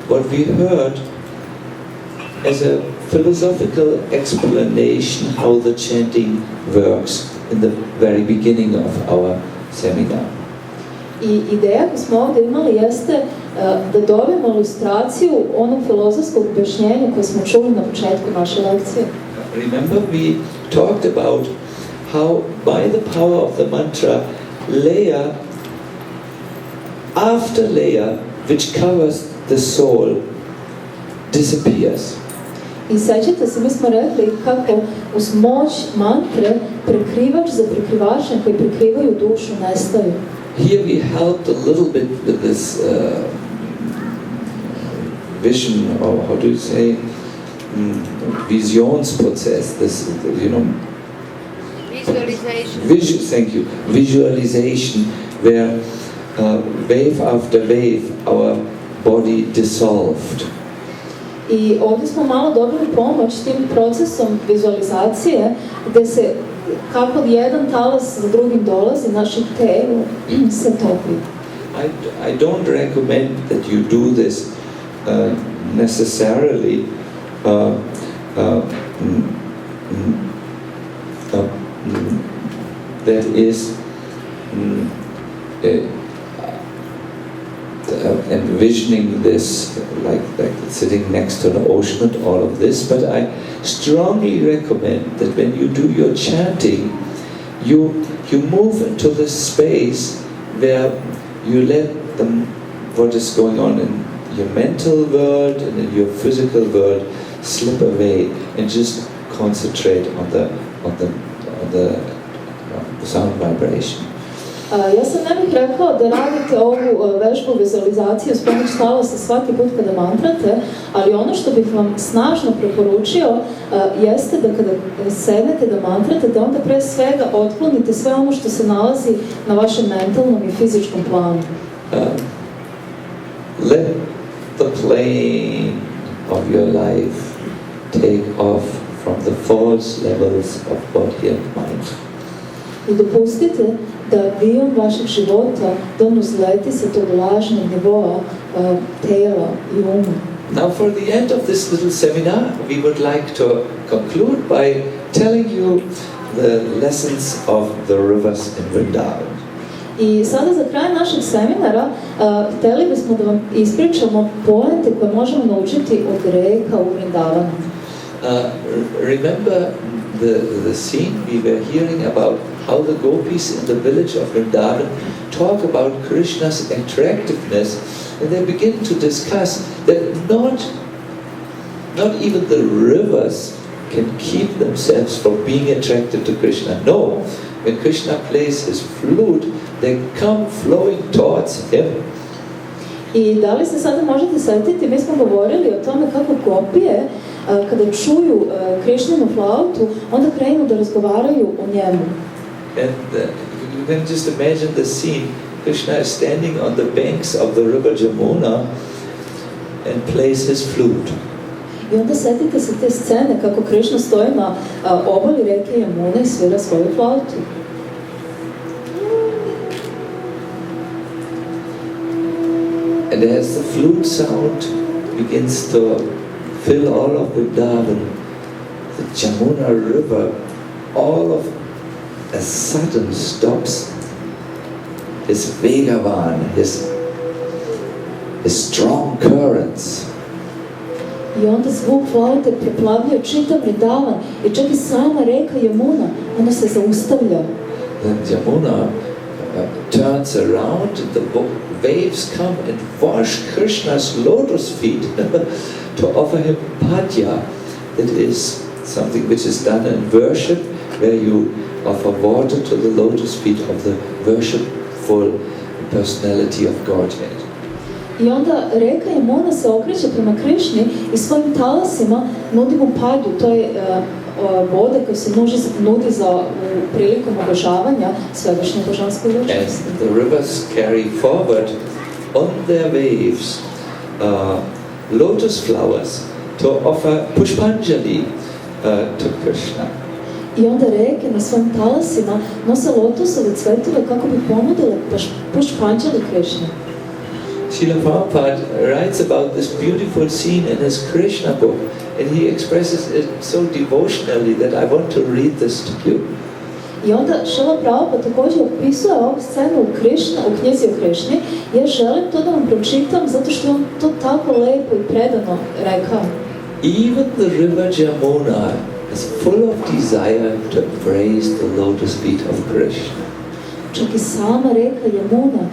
what we heard as a philosophical explanation how the chanting works in the very beginning of our seminar.
I ideja koju smo ovdje imali jeste da dobijemo ilustraciju onog filozofskog objašnjenja koje smo čuli na početku naše lekcije.
Remember, we talked about how by the power of the mantra, layer after layer which covers the soul disappears.
I sećate se, mi smo rekli kako uz moć mantre prekrivač za prekrivačem koji prekrivaju dušu nestaju.
Here we helped a little bit with this vision, or how do you say, visionsprozess, this,
Visualization.
Thank you. Visualization, where wave after wave our body dissolved.
I ovdje smo malo dobili pomoć tim procesom vizualizacije gdje se kako jedan talas za drugim dolazi, naše telo se topi.
I don't recommend that you do this necessarily that is envisioning this like sitting next to the ocean and all of this, but I strongly recommend that when you do your chanting, you move into this space where you let what is going on in your mental world and in your physical world slip away and just concentrate on the sound vibration.
Ja sam ne bih rekao da radite ovu vežbu vizualizacije uz pomoć talasa svaki put kada mantrate, ali ono što bih vam snažno preporučio jeste da kada sednete da mantrate, da onda pre svega otklonite sve ono što se nalazi na vašem mentalnom i fizičkom planu.
Let the plane of your life take off from the false levels of body and mind.
I dopustite da avion vašeg života da on uzleti sa tog lažnog nivoa tela i uma.
Now for the end of this little seminar, we would like to conclude by telling you the lessons of the rivers in Vrindavan.
I sada za kraj našeg seminara htjeli bismo da vam ispričamo poente koje možemo naučiti od reka u Vrindavanu.
Remember the scene we were hearing about how the gopis in the village of Vrindavan talk about Krishna's attractiveness, and they begin to discuss that not even the rivers can keep themselves from being attracted to Krishna. No, when Krishna plays his flute, they come flowing towards him.
I da li se sada možete setiti, mi smo govorili o tome kako gopije kada čuju Krišninu flautu, onda krenu da razgovaraju o njemu.
And you can just imagine the scene. Krishna is standing on the banks of the river Jamuna and plays his flute.
I onda setite se te scene kako Krišna stoji na obali reke Jamune i svira svoju flautu.
And as the flute sound begins to fill all of Vrindavan, the Jamuna river all of a sudden stops his Vrindavan, his strong currents.
I onda zvuk flaute preplavljuje čitav Vrindavan i čak i sama reka Jamuna, ona se zaustavlja.
Then Jamuna turns around and the waves come and wash Krishna's lotus feet to offer him padya. That is something which is done in worship, where you offer water to the lotus feet of the worshipful personality of Godhead.
I onda reka Jamuna se okreće prema Krišni i svojim talasima nudi mu padju, to je voda koja se nudi za prilikom obožavanja svevišnje božanske ličnosti.
And the rivers carry forward on their waves lotus flowers to offer pushpanjali to Krishna.
I onda reke na svojim talasima nose lotosove cvetove kako bi ponudile pušpanđali Krišni.
Srila Prabhupada writes about this beautiful scene in his Krishna book, and he expresses it so devotionally that I want to read this to you.
I onda Srila Prabhupada također opisuje ovu scenu u knjizi o Krišni. Ja želim to da vam pročitam zato što je on to tako lepo i predano rekao.
Even the river Jamuna is full of desire to embrace the lotus feet of Krishna.
Čak i sama reka Jamuna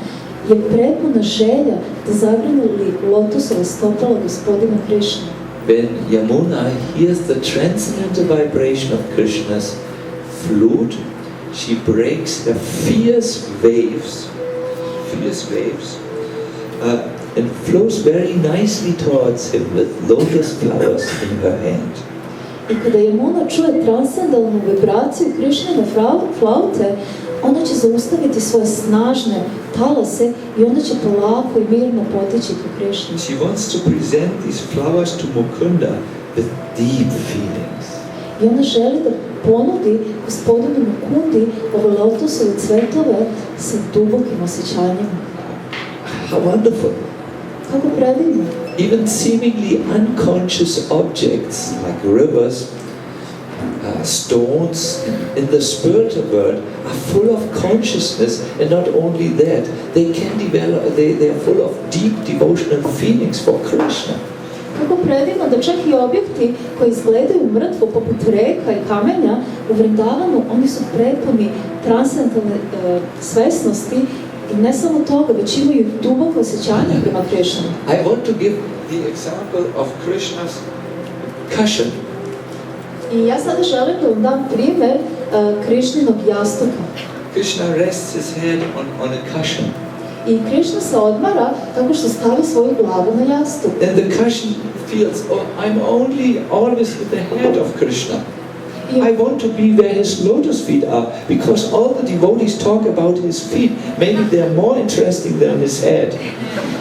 je prepuna želja da zagrnuli lotosove stopala gospodina Krišne.
When Yamuna hears the transcendental vibration of Krishna's flute, she breaks her fierce waves, and flows very nicely towards him with lotus flowers in her hand.
I kada Jamuna čuje transcendentalnu vibraciju Krišnine flaute, ona će zaustaviti svoje snažne talase i onda će polako i mirno potići ka Krišni.
She wants to present these flowers to Mukunda with deep feelings.
I ona želi da ponudi gospodinu Mukundi ove lotosove cvetove sa dubokim osjećanjima.
How wonderful!
Kako predivno!
Even seemingly unconscious objects like rivers, stones in the spiritual world are full of consciousness, and not only that, they can develop, they are full of deep devotional feelings for Krishna.
Kako predivno da čak i objekti koji izgledaju mrtvo poput reka i kamenja u Vrindavanu, oni su prepuni transcendentalne svesnosti i ne samo toga, već imaju duboko osjećanje prema Krišni.
I want to give the example of Krishna's cushion.
I ja sada želim da vam dam primjer Krišninog jastuka.
Krishna rests his head on a cushion.
I Krišna se odmara tako što stavi svoju glavu na jastuk.
And the cushion feels, oh, I'm only always with the head of Krishna. I want to be where his lotus feet are, because all the devotees talk about his feet. Maybe they're more interesting than his head.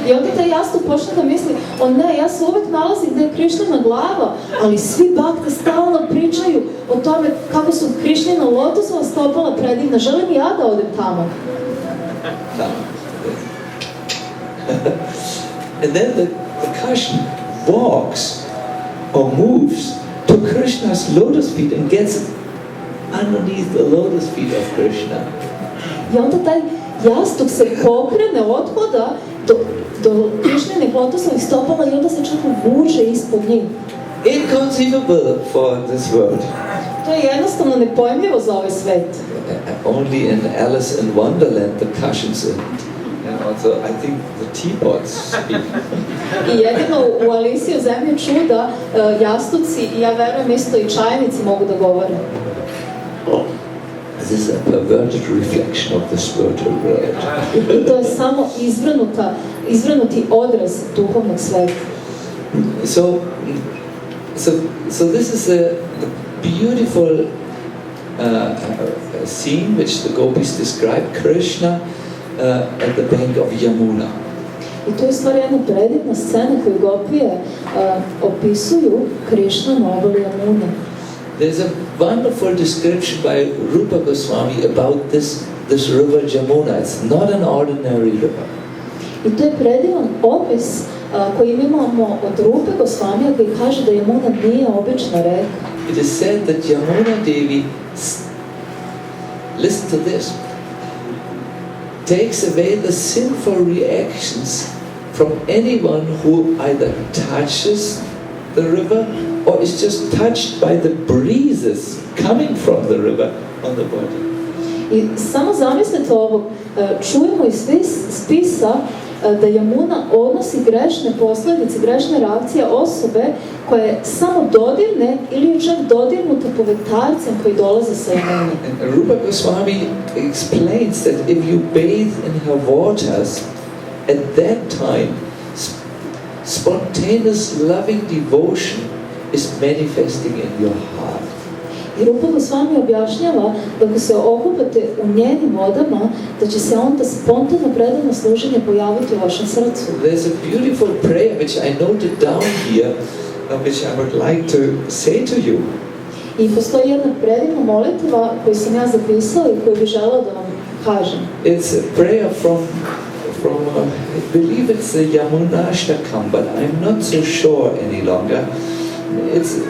I onda taj jastuk počne da misli, o ne, ja se uvek nalazim gde je Krišnina glava, ali svi bakte stalno pričaju o tome kako su Krišnina lotosova stopala predivna. Želim i ja da odem tamo.
And then the cushion walks or moves to Krishna's lotus feet and gets underneath the lotus feet of Krishna.
I onda taj jastuk se pokrene othoda do Krišninih lotosovih stopala i onda se čak vuče ispod njih.
Inconceivable for this world.
To je jednostavno nepojmljivo za ovaj svet.
Only in Alice in Wonderland the cushions and also I think the teapots speak.
I jedino u Alici u zemlji čuda jastuci i ja verujem isto i čajnici mogu da govore.
This is a perverted reflection of the spiritual world.
I to je samo izvrnuti odraz duhovnog sveta.
So this is a beautiful scene which the gopis describe Krishna at the bank of Yamuna.
I to je stvar jedna predivna scena koju gopije opisuju Krišna na obali Jamune.
There's a wonderful description by Rupa Goswami about this river Jamuna. It's not an ordinary river.
I to je predivan opis koji imamo od Rupe Gosvamija koji kaže da Jamuna nije obična reka.
It is said that Yamuna Devi, listen to this, takes away the sinful reactions from anyone who either touches the river or is just touched by the breezes coming from the river on the body.
I samo zamislite ovog, čujemo iz spisa da Jamuna odnosi grešne posljedice, grešne reakcije osobe koje samo dodirne ili je čak dodirnuta povetarcem koji dolaze sa Jamune.
And Rupa Goswami explains that if you bathe in her waters, at that time, spontaneous loving devotion is manifesting in your heart.
I Rupa Goswami objašnjava da ako se okupate u njenim vodama, da će se onda spontano predano služenje pojaviti u vašem srcu.
There's a beautiful prayer which I noted down here, which I would like to say to you.
I postoji jedna predivna molitva koju sam ja zapisala i koju bih želela da vam kažem.
It's a prayer from I believe it's the Yamunashtakam, but I'm not so sure any longer.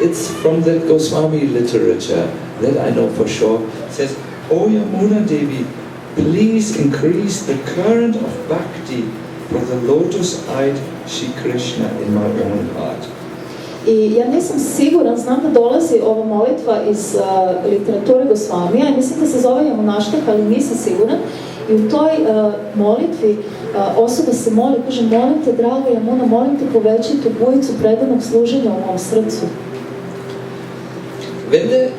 It's from the Goswami literature that I know for sure. It says, "O Yamuna Devi, please increase the current of bhakti for the lotus-eyed Shri Krishna in my own heart."
I ja nisam siguran, znam da dolazi ova molitva iz literature Gosvamija i mislim da se zove Yamunashtaka, ali nisam siguran. I u toj molitvi osoba se moli, kaže, molim te, draga Yamuna, molim te, povećaj tu bujicu predanog služenja u mom srcu.
When the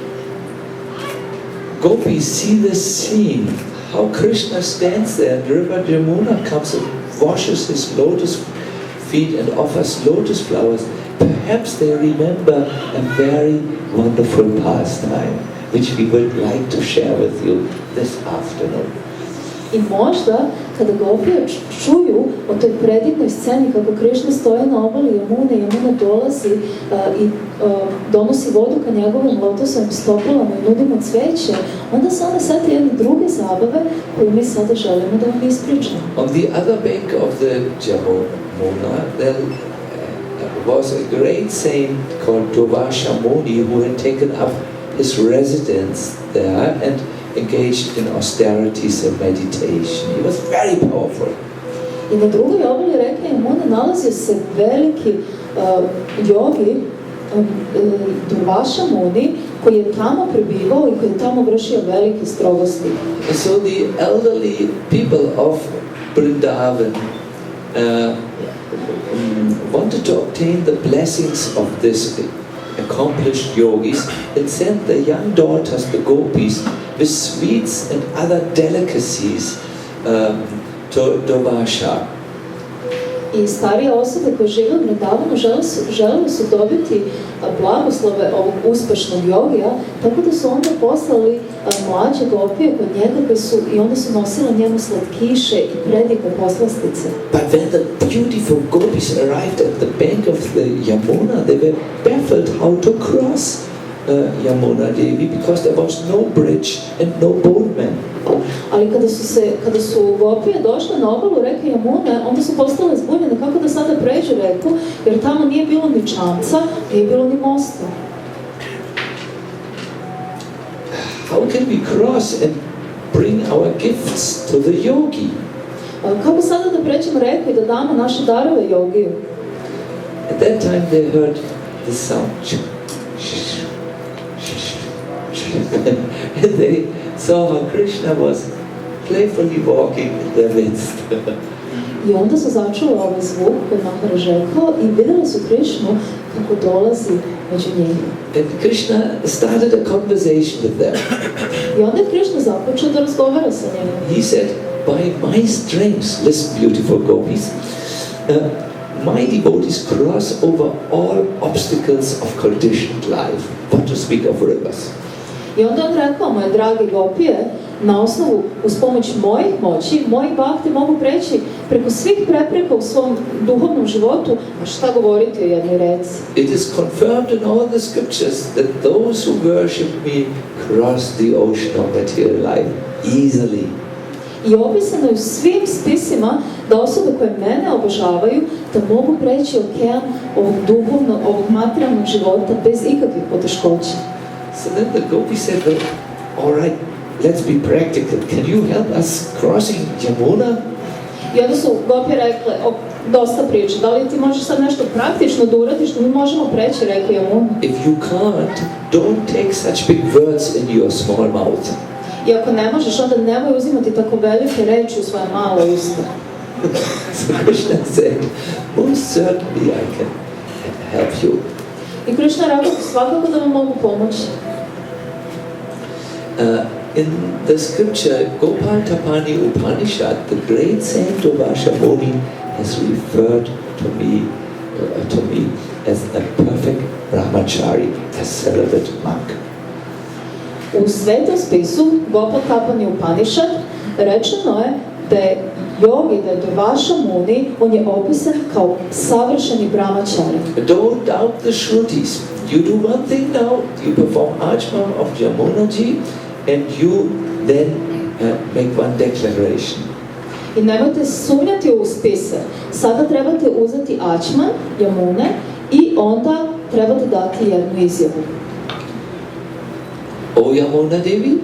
gopis see this scene, how Krishna stands there and river Yamuna comes and washes his lotus feet and offers lotus flowers, perhaps they remember a very wonderful pastime, which we would like to share with you this afternoon.
I možda, kada gopije čuju o toj predivnoj sceni kako Krišna stoji na obali Jamune, Jamuna dolazi i donosi vodu ka njegovim lotosovim stopalama i nudi mu cveće, onda se onda sete jedne druge zabave koju mi sada želimo da vam ispričamo.
On the other bank of the Jamuna, there was a great saint called Durvasha Muni who had taken up his residence there and engaged in austerities and meditation. He was very powerful.
I na drugoj obali reke Jamune nalazio se veliki jogi Durvasha Muni koji je tamo prebivao i koji je tamo vršio velike strogosti.
And so the elderly people of Vrindavan wanted to obtain the blessings of this accomplished yogis and sent the young daughters, the gopis, with sweets and other delicacies to Durvasha.
I starije osobe koje žive u Vrindavanu želeli su dobiti blagoslove ovog uspešnog jogija, tako da su onda poslali mlađe gopije kod njega i onda su nosile njemu slatkiše i predivne poslastice.
But when the beautiful gopis arrived at the bank of the Yamuna, they were baffled how to cross Yamuna Devi because there was no bridge and no boatman.
Ali kada su gopije došle na obalu reke Jamune, onda su postale zbunjene kako da sada pređu reku, jer tamo nije bilo ni čamca, nije bilo ni mosta.
How can we cross and bring our gifts to the yogi?
Kako sada da pređemo reku i da damo naše darove jogiju?
At that time they heard the sound. And they saw how Krishna was playfully walking in their midst.
I onda su začuli ovaj zvuk koji Maharaj rekao i videli su Krišnu kako dolazi među njih.
And Krishna started a conversation with them.
I onda je Krišna započeo da razgovara sa njima.
He said, by my strength, listen beautiful gopis, my devotees cross over all obstacles of conditioned life, not to speak of rivers.
I onda on rekao, moje drage gopije, na osnovu, uz pomoć mojih moći, mojih bhakti mogu preći preko svih prepreka u svom duhovnom životu, a šta govoriti o jednoj reci.
It is confirmed in all the scriptures that those who worship me cross the ocean of material life easily.
I opisano je u svim spisima da osobe koje mene obožavaju da mogu preći okean ovog materijalnog života bez ikakvih poteškoća.
So then the gopi said, well, all right, let's be practical. Can you help us crossing Yamuna?
I onda su gopije rekle, dosta priče, da li ti možeš sad nešto praktično da uradiš da mi možemo preći reku Jamunu?
If you can't, don't take such big words in your small mouth.
I ako ne možeš, onda nemoj uzimati tako velike reči u svoje male usta.
So Krishna said, most certainly I can help you.
I Krishna rekao, svakako da vam mogu pomoći.
In the scripture, Gopal Tapani Upanishad, the great saint Durvasha Muni has referred to me as a perfect brahmachari, a celibate monk.
U svetom spisu Gopal Tapani Upanishad rečeno je da je Yogi Vaša Muni, on je opisan kao savršeni brahmachari.
Don't doubt the Shrutis. You do one thing now, you perform Ajma of Yamunaji, and you then make one declaration.
I nemojte sumnjati u spise. Sada trebate uzeti Ačman, Jamune, i onda trebate dati jednu izjavu.
O Yamuna Devi,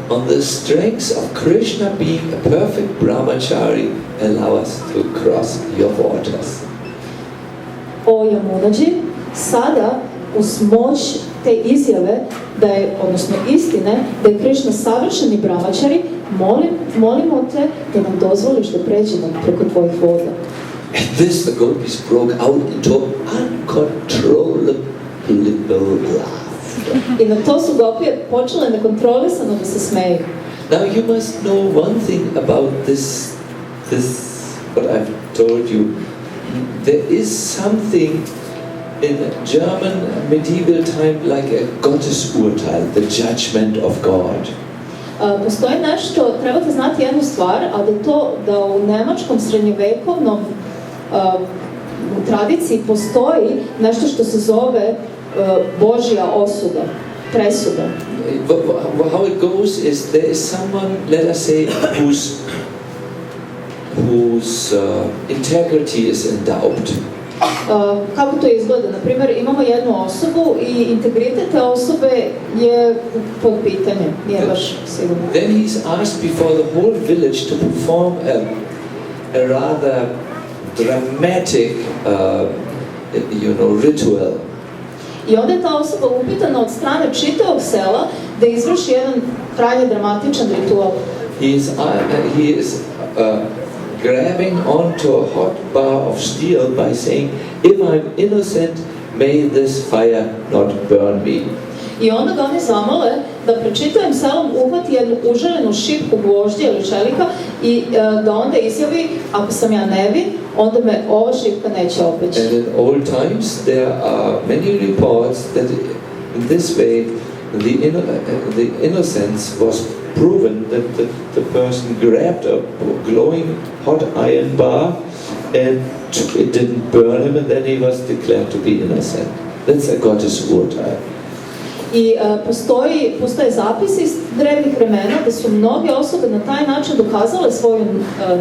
on the strengths of Krishna being a perfect brahmachari, allow us to cross your waters.
O Jamunađi, sada uz moć te izjave, odnosno istine, da je Krishna savršeni brahmachari, molimo te da nam dozvoliš da pređemo preko tvojih voda.
At this the gopis broke out into uncontrollable laughter.
I na to su gopije počele nekontrolisano da se smeju.
Now you must know one thing about this what I've told you. There is something in German medieval time like a Gottesurteil, the judgment of God.
Postoji nešto, trebate znati jednu stvar, a da je to da u nemačkom srednjovekovnom tradiciji postoji nešto što se zove Božja osuda, presuda.
How it goes is there is someone, let us say, whose integrity is in doubt.
Kako to izgleda? Na primjer, imamo jednu osobu i integritet te osobe je pod pitanjem, nije baš sigurno.
Then he's asked before the whole village to perform a rather dramatic, ritual.
I onda je ta osoba upitana od strane čitavog sela da izvrši jedan krajnje dramatičan ritual.
He is grabbing onto a hot bar of steel by saying, if I'm innocent, may this fire not burn me.
I onda ga oni zamole da pred čitavim selom uhvati jednu užarenu šipku gvožđa ili čelika i da onda izjavi, ako sam ja nevin, onda me ova šipka neće opeći.
And in old times there are many reports that in this way the innocence was proven, that the person grabbed a glowing hot iron bar and it didn't burn him, and then he was declared to be innocent. That's a Gottesurteil.
I postoje zapisi iz drevnih vremena da su mnoge osobe na taj način dokazale svoju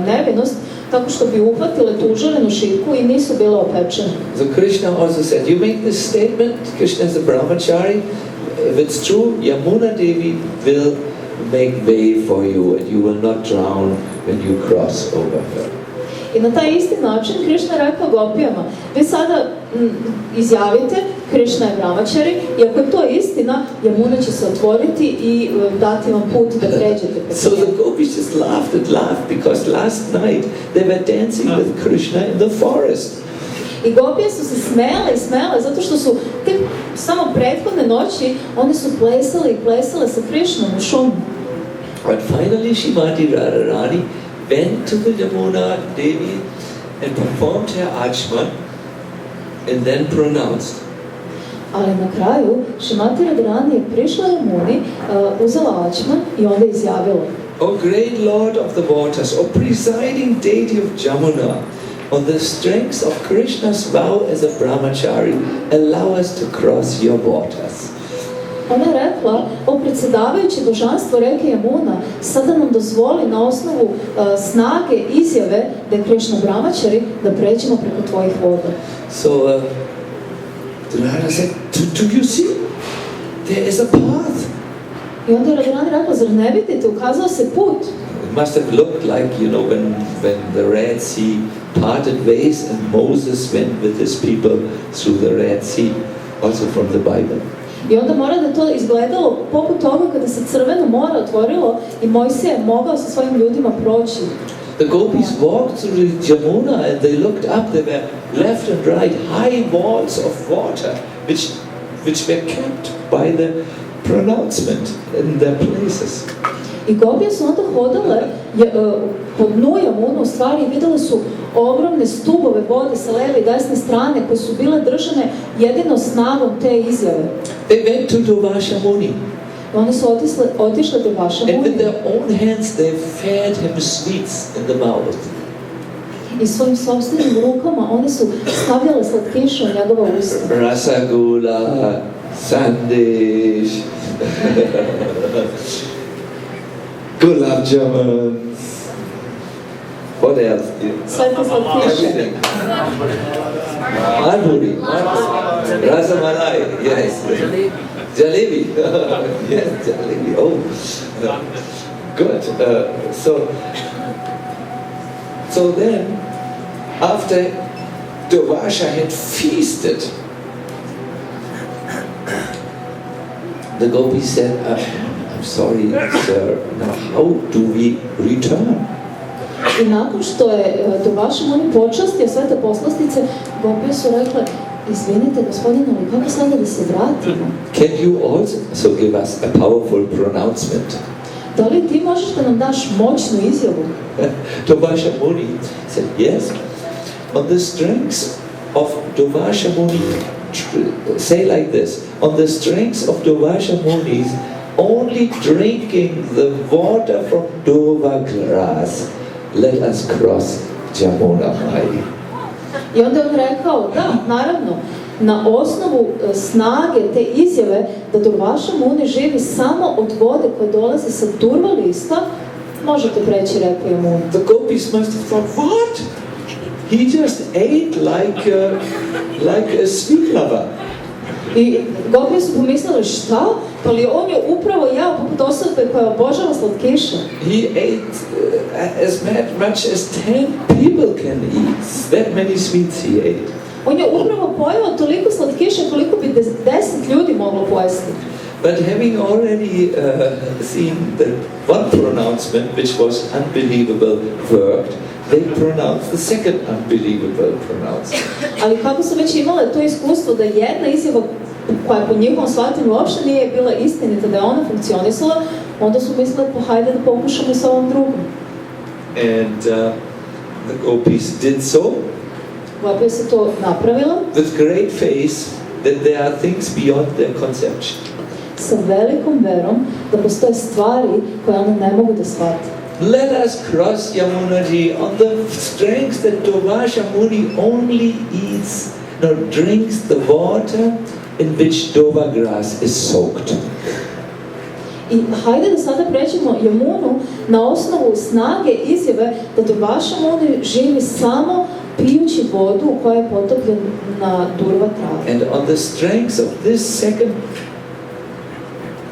nevinost tako što bi uhvatile tu užarenu šipku i nisu bile opečene.
So Krishna also said, you make this statement, Krishna is a brahmachari, if it's true, Yamuna Devi will make way for you and you will not drown when you cross over her.
I na taj isti način Krishna je rekao gopijama, vi sada izjavite, Krishna je brahmachari, i ako je to istina, Jamuna će se otvoriti i dati vam put da pređete.
So the gopis just laughed because last night they were dancing with Krishna in the forest.
I gopije su se smele zato što su samo prethodne noći oni su plesale sa Krishnom u šumu.
But finally Shrimati Radharani went to the Yamuna Devi and performed her Ajman and then pronounced.
Ali na kraju Shrimati Radharani je prišla Jamuni, uzela Ajman i onda izjavila:
O great Lord of the waters, O presiding deity of Jamuna, on the strength of Krishna's vow as a brahmachari, allow us to cross your waters.
Ona je rekla: o predsjedavajući božanstvo reke Jamuna, sada nam dozvoli na osnovu snage izjave da je Krishna brahmachari da pređemo preko tvojih voda.
So Radha said, do you see? There is a path.
I onda je Radharani rekla: zar ne vidite, ukazao se put.
It must have looked like, when the Red Sea parted ways and Moses went with his people through the Red Sea, also from the Bible.
I onda mora da to izgledalo poput toga kada se Crveno more otvorilo i Mojsije je mogao sa svojim ljudima proći.
The gopis walked through the Jamuna and they looked up. There were left and right high walls of water which were kept by the pronouncement in their places.
I gopije su onda hodale po dnu Jamunu, u stvari vidjeli su ogromne stubove vode sa leve i desne strane koje su bile držane jedino snagom te izjave.
They went to Duvasha Muni.
Oni su otišli do vaša
And with
Muni
their own hands they fed him sweets in the mouth.
i svojim sopstvenim rukama oni su stavljali slatkiše u njegova usta.
Rasagula, sandesh, gulab jamun. What else?
Sve te slatkiše.
Everything. Malpuri, Rasamalai, yes. Jalebi, yes, jalebi. Oh, good. So then, after Durvasha had feasted, the gopi said, "I'm sorry, sir. Now, how do we return?"
I nakon što je Durvaša Muni počastio sve te poslastice, gopije su rekle, izvinite gospodine, ali kako sada da se vratimo?
Can you also give us a powerful pronouncement?
Da li ti možeš da nam daš moćnu izjavu?
Durvasha Muni said, yes. On the strengths of Durvasha Muni, say like this, on the strengths of Durvasha Muni's only drinking the water from Durva grass, let us cross Jamuna Mai.
I onda je on rekao, da, naravno, na osnovu snage te izjave da Durvaša Muni živi samo od vode koja dolazi sa Durva lista, možete preći, rekao je Muni.
The gopis must have thought, what? He just ate like a sweet lover.
I gopije su pomislili, šta? Pa li on je upravo jeo poput osobe koja obožava slatkiše?
He ate as much as 10 people can eat. That many sweets he ate.
On je upravo pojeo toliko slatkiša koliko bi 10 ljudi moglo pojesti.
But having already seen the one pronouncement which was unbelievable worked, they pronounced the second unbelievable pronouncement.
Ali kako su već imale to iskustvo da jedna izjava koja po njihovom shvatanju uopšte nije bila istinita, da je ona funkcionisala, onda su mislili, pa hajde da pokušamo sa ovom drugom.
And the gopis did so.
Gopije se to napravila.
With great faith that there are things beyond their conception.
Sa velikom verom da postoje stvari koje one ne mogu da shvate.
Let us cross Yamunaji on the strength that Durvasha Muni only drinks the water in which Durva grass is soaked.
I hajde da sada pređemo Jamunu na osnovu snage izjave da Durvaša Muni živi samo pijući vodu koja je potopljena Durva travi.
And on the strength of this second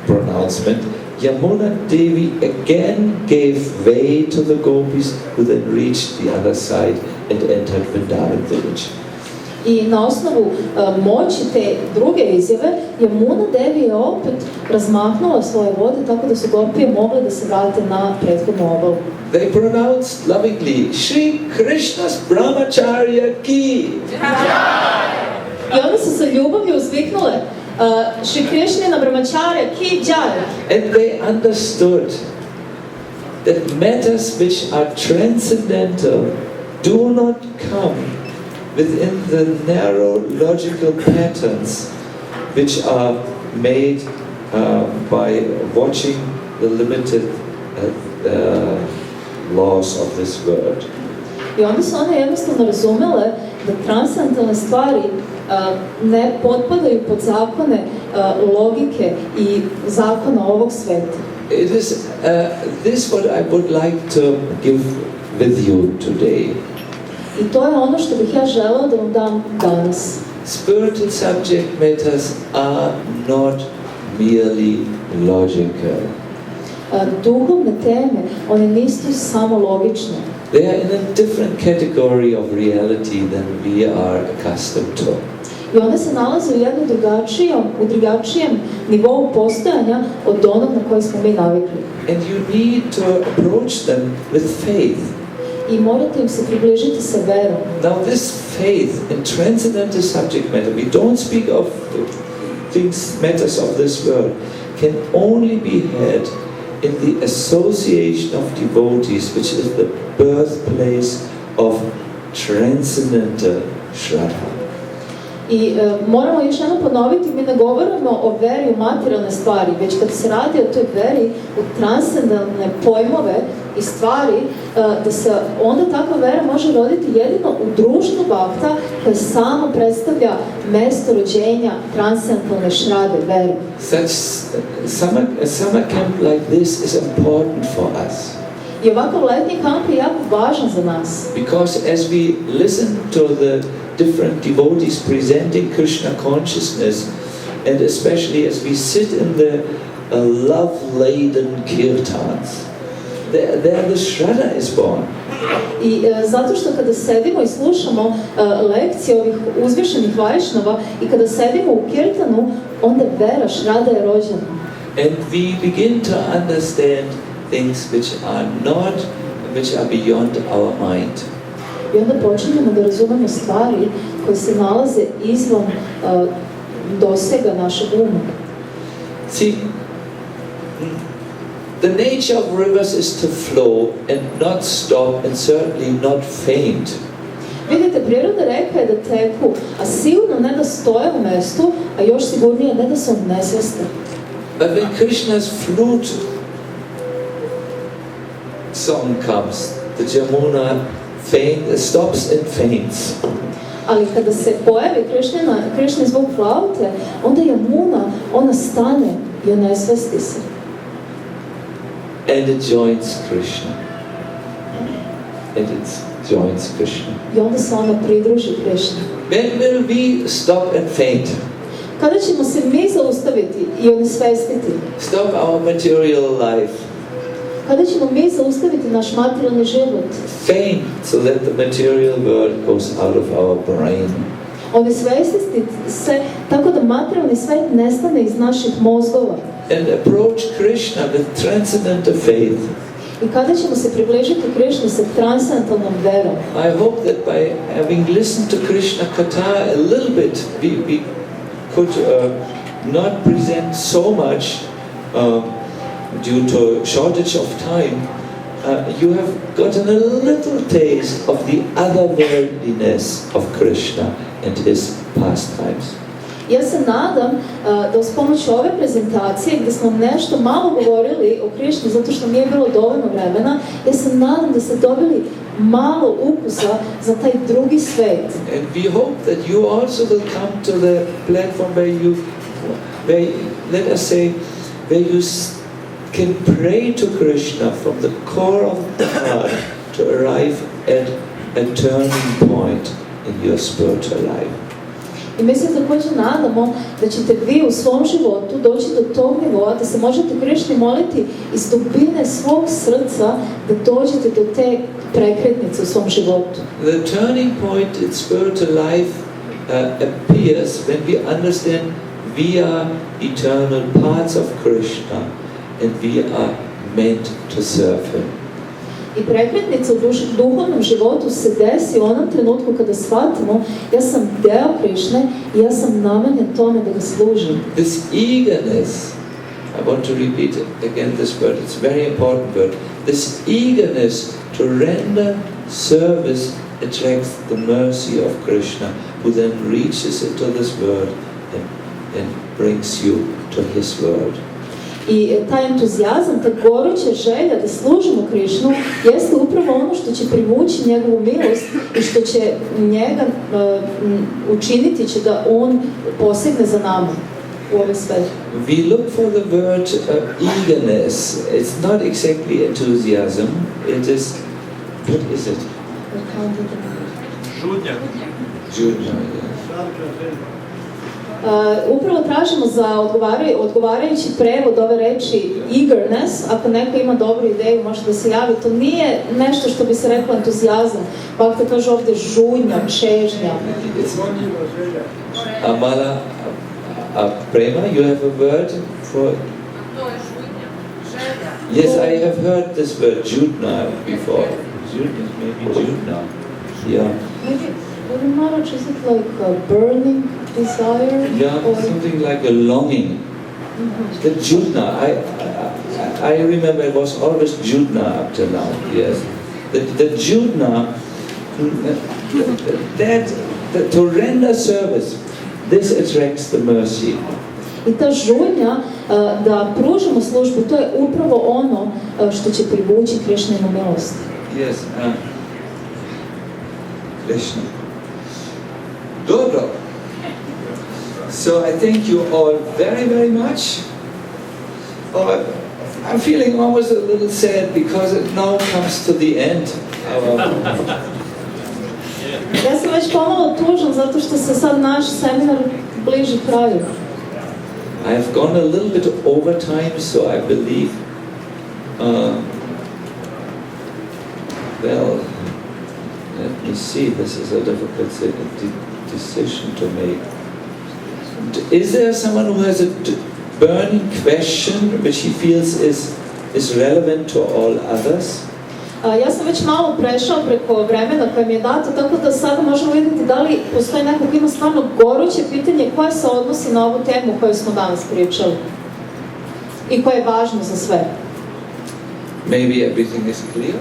pronouncement, Yamuna Devi again gave way to the gopis, who then reached the other side and entered Vrindavan village.
I na osnovu moći te druge izjave, Jamuna Devi je opet razmahnula svoje vode tako da su gopije mogle da se vrate na prethodnu obalu.
They pronounced lovingly, Shri Krishna's Brahmacharya ki.
I onda su sa ljubavlju uzviknule, Shri Krishnina Brahmacharya ki jai.
And they understood that matters which are transcendental do not come within the narrow logical patterns which are made by watching the limited laws of this world.
I onda su one jednostavno razumele da transcendentalne stvari ne potpadaju pod zakone logike i zakona ovog sveta.
It is this what I would like to give with you today.
I to je ono što bih ja želeo da vam dam danas.
Spiritual subject matters are not merely logical.
Duhovne teme, one nisu samo logične.
They are in a different category of reality than we are accustomed to.
I one se nalaze u jednom drugačijem nivou postojanja od onog na koji smo mi navikli.
And you need to approach them with faith.
I morate im se približiti sa verom.
Now this faith in transcendental subject matter, we don't speak of matters of this world, can only be had in the association of devotees, which is the birthplace of transcendental Shraddha.
I moramo još jednom ponoviti, mi ne govorimo o veri u materijalne stvari, već kad se radi o toj veri u transcendentalne pojmove i stvari, da se onda takva vera može roditi jedino u društvu bakta koje samo predstavlja mesto rođenja transcendentalne šrade vere.
Summer camp like this is important for us.
I ovakav letnji kamp je jako važan za nas.
Because as we listen to the different devotees presenting Krishna consciousness, and especially as we sit in the love-laden kirtans, there the Shraddha is born.
I zato što kada sedimo i slušamo lekcije ovih uzvišenih vajšnava i kada sedimo u kirtanu, onda vera, Shraddha je rođena.
And we begin to understand things which are beyond our mind.
I onda počinjemo da razumemo stvari koje se nalaze izvan dosega našeg uma.
See, the nature of rivers is to flow and not stop and certainly not faint.
Vidite, priroda reka je da teku, a sigurno ne da stoje u mestu, a još sigurnije ne da se odneseste.
But when Krishna's flute song comes, the Jamuna stops and faints.
Ali kada se pojavi Krišni zvuk flaute, onda Jamuna, ona stane i onesvesti se.
And it joins Krishna.
I onda se ona pridruži Krišni.
When will we stop and faint?
Kada ćemo se mi zaustaviti i onesvestiti?
Stop our material life.
Kada ćemo mi zaustaviti naš materijalni život?
Faint so that the material world goes out of our brain.
Onesvestiti se tako da materijalni svet nestane iz naših mozgova.
And approach Krishna with transcendental faith.
I kada ćemo se približiti Krišni sa transcendentalnom verom?
I hope that by having listened to Krishna Katha a little bit, we could not present so much due to shortage of time. You have gotten a little taste of the otherworldliness of Krishna and his pastimes.
Ja se nadam da uz pomoć ove prezentacije gdje smo nešto malo govorili o Krišni zato što nije bilo dovoljno vremena, ja se nadam da ste dobili malo ukusa za taj drugi svet.
And we hope that you also will come to the platform where let us say, where you can pray to Krishna from the core of the heart to arrive at a turning point in your spiritual life.
I mi se također nadamo da ćete vi u svom životu doći do tog nivoa da se možete Krišni moliti iz dubine svog srca da dođete do te prekretnice u svom životu.
The turning point in spiritual life appears when we understand we are eternal parts of Krishna and we are meant to serve him.
I prekretnica u duhovnom životu se desi u onom trenutku kada shvatimo ja sam deo Krišne i ja sam namenjen tome da ga služim.
This eagerness, I want to repeat again this word, it's a very important word. This eagerness to render service attracts the mercy of Krishna, who then reaches into this world and brings you to his world.
I taj entuzijazam, ta goruća želja da služimo Krišnu jeste upravo ono što će privući njegovu milost i što će njega učiniti će da on posegne za nama u ovaj svet.
We look for the word eagerness. It's not exactly enthusiasm. It is, what is it?
Žudnja.
Žudnja, yeah.
Upravo tražimo za odgovarajući prevod ove reči eagerness. Ako neko ima dobru ideju, može da se javi. To nije nešto što bi se reklo entuzijazam. Pa ako kaže ovdje žudnja, čežnja.
Amala, Prema, you have a word for... Yes, I have heard this word, Judna, before. Judna, maybe Judna. Yeah.
Maybe, is it like a burning desire?
Yeah,
or
something like a longing. The Judna, I remember it was always Judna up till now, yes. The Judna, to render service. this attracts the mercy.
I ta žudnja da pružimo službu, to je upravo ono što će privući Krišninu milost.
Yes, Krishna. Dobro. So I thank you all very, very much. I'm feeling almost a little sad because it now comes to the end.
Ja sam već pomalo tužan zato što se sad naš seminar bliži kraju.
I have gone a little bit over time, so I believe, well, let me see, this is a difficult decision to make. Is there someone who has a burning question which he feels is relevant to all others?
Ja sam već malo prešao preko vremena koje mi je dato, tako da sada možemo vidjeti da li postoji neko ko ima stvarno goruće pitanje koje se odnosi na ovu temu koju smo danas pričali i koje je važno za sve.
Maybe everything is clear.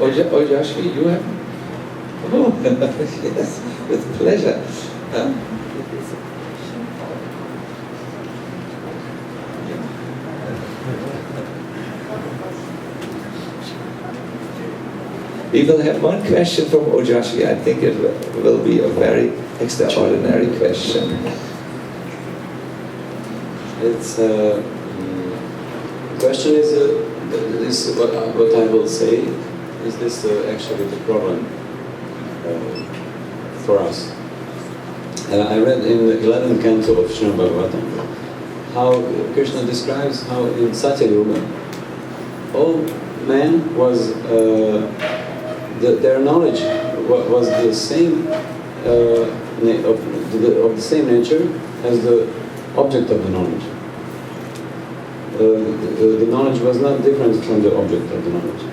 Or Yashi, you have? Oh, yes, with pleasure. We will have one question from Ojashi. I think it will be a very extraordinary question.
It's the question is what I will say. Is this actually the problem for us? I read in the 11th canto of Srimad Bhagavatam how Krishna describes how in Satya Yuga all men was their knowledge was the same of the same nature as the object of the knowledge. The knowledge was not different from the object of the knowledge.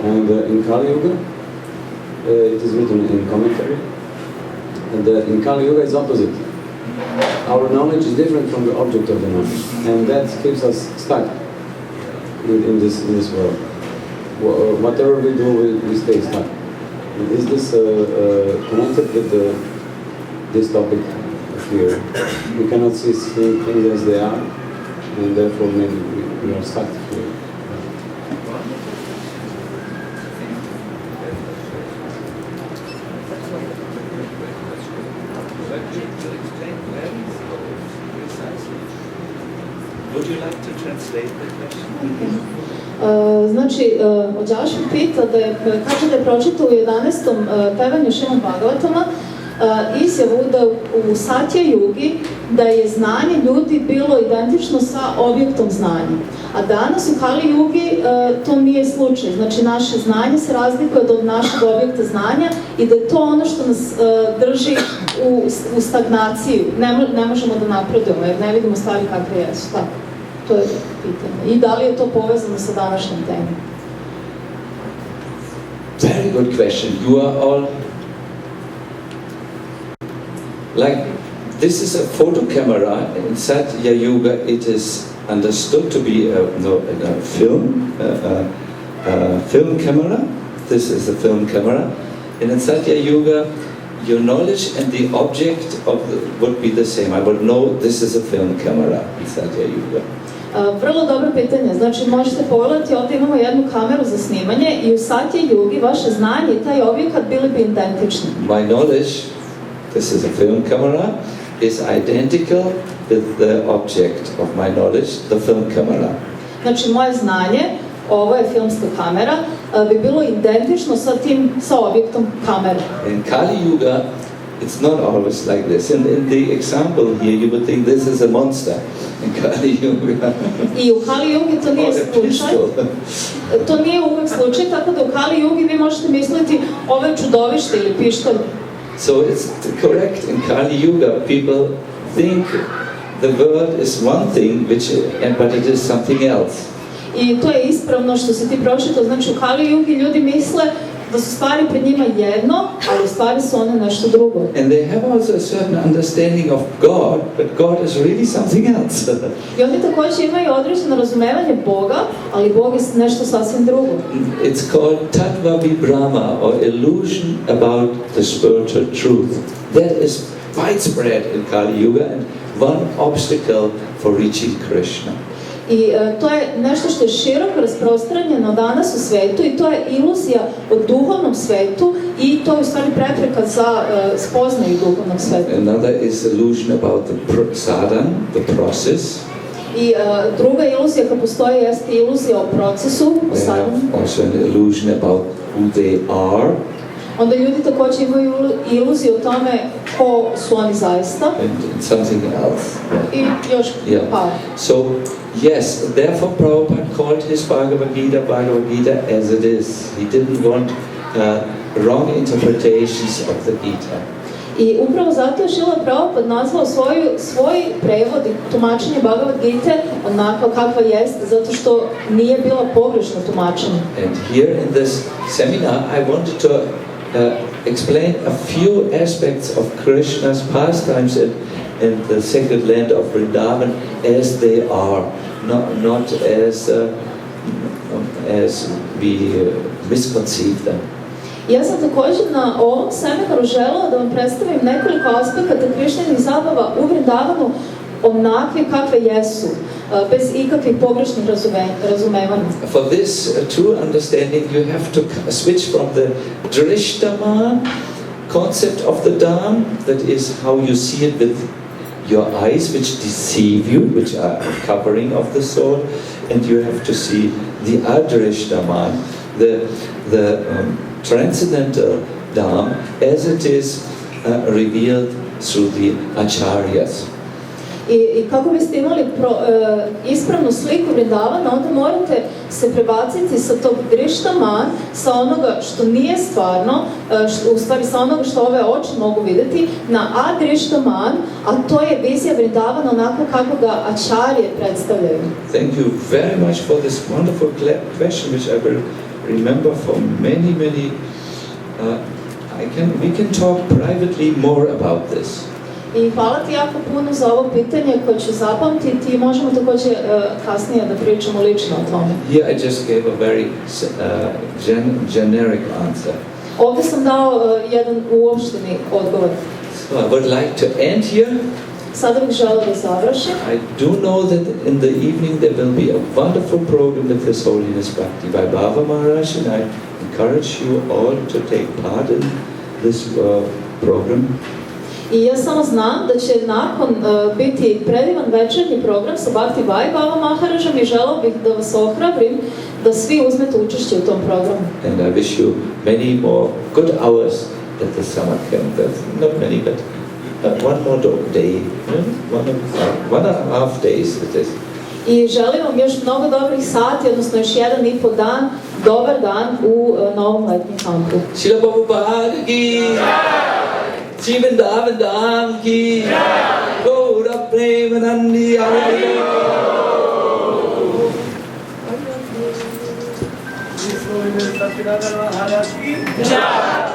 And in Kali Yuga, it is written in commentary, and in Kali Yuga it's opposite. Our knowledge is different from the object of the knowledge, and that keeps us stuck in this world. Whatever we do, we stay stuck. Is this connected with this topic here? We cannot see things as they are, and therefore maybe we are stuck here.
Would you like to translate the question?
Znači, Ođašin pita kaže da je pročitao u 11. pevanju Srimad Bhagavatama izjavu da u Satya Yugi da je znanje ljudi bilo identično sa objektom znanja. A danas u Kali Yugi to nije slučaj. Znači, naše znanje se razlikuje od našeg objekta znanja i da je to ono što nas drži u stagnaciju. Ne možemo da napredujemo jer ne vidimo stvari kakve jesu. Tako. To je pitanje. I da li je to povezano sa današnjom temom?
Very good question. You are all like, this is a photo camera. In Satya Yuga, it is understood to be a film camera. This is a film camera. And in Satya Yuga, your knowledge and the object would be the same. I would know this is a film camera in Satya Yuga.
Vrlo dobro pitanje. Znači, možete pogledati, ovdje imamo jednu kameru za snimanje i u Satya Yugi vaše znanje i taj objekat bili bi identični.
My knowledge, this is a film camera, is identical with the object of my knowledge, the film camera.
Znači, moje znanje, ovo je filmska kamera, bi bilo identično sa objektom kamere.
In Kali Yuga, it's not always like this. In the example here, you would think this is a monster. In Kali Yuga.
I u Kali Yugi to nije slučaj. To nije uvek slučaj, tako da u Kali Yugi vi možete misliti ovo je čudovište ili pištolj.
So it's correct. In Kali Yuga, people think the world is one thing, but it is something else.
I to je ispravno što si ti pročitao. Znači, u Kali Yugi ljudi misle da su stvari pred njima jedno, ali stvari su one nešto drugo.
And they have also a certain understanding of God, but God is really something else.
I oni također imaju određeno razumevanje Boga, ali Bog je nešto sasvim drugo.
It's called Tattva Vibrama, or illusion about the spiritual truth. that is widespread in Kali Yuga and one obstacle for reaching Krishna.
I to je nešto što je široko rasprostranjeno danas u svetu i to je iluzija o duhovnom svetu i to je u stvari prepreka za spoznaju duhovnog sveta.
Another is illusion about the sadhana, the process.
I druga iluzija koja postoji jeste iluzija o procesu, o sadhani.
Also an illusion about who they are.
Onda ljudi također imaju iluziju o tome ko su oni zaista.
And something else.
I još par.
So, yes, therefore Prabhupada called his Bhagavad Gita as it is. He didn't want wrong interpretations of the Gita.
I upravo zato je Šrila Prabhupada nazvao svoj prevod i tumačenje Bhagavad Gite onako kakva jeste, zato što nije bila pogrešno tumačenje.
And here in this seminar I wanted to explain a few aspects of Krishna's pastimes in the sacred land of Vrindavan as they are, not as we misconceive them.
Ja sam također na ovom seminaru želela da vam predstavim nekoliko aspekata Krišninih zabava u Vrindavanu onakve kakve jesu, bez ikakvih pogrešnih razumevanja.
For this true understanding you have to switch from the Drishtaman concept of the Dham, that is how you see it with your eyes which deceive you, which are covering of the soul, and you have to see the Adrishtaman, the transcendental Dham as it is revealed through the Acharyas.
I kako biste imali ispravnu sliku Vrindavana, onda morate se prebaciti sa tog Drishtaman, sa onoga što nije stvarno, u stvari sa onoga što ove oči mogu vidjeti, na Adrishtaman, a to je vizija Vrindavana onako kako ga Acharye predstavljaju.
Thank you very much for this wonderful question, which I will remember for many. We can talk privately more about this.
I hvala ti jako puno za ovo pitanje koje ću zapamtiti i možemo također kasnije da pričamo lično o tome.
Here I just gave a very generic answer.
Ovdje sam dao jedan uopšteni odgovor.
So I would like to end here.
Sada bih želeo da završim.
I do know that in the evening there will be a wonderful program with His Holiness Bhakti Vaibhava Maharaj, and I encourage you all to take part in this program.
I ja samo znam da će nakon biti predivan večernji program sa Bhakti Vaibhava Maharažom i želeo bih da vas ohrabrim da svi uzmete učešće u tom programu.
And I wish you many more good hours at the summer camp. Not many, but one more day, one and a half days it is.
I želim vam još mnogo dobrih sati, odnosno još 1,5 dan, dobar dan u novom letnjem kampu.
Srila Prabhupada ki Shri Vrindavan Dham ki Gaura Premanandi Hare.
Sacinandana Swami.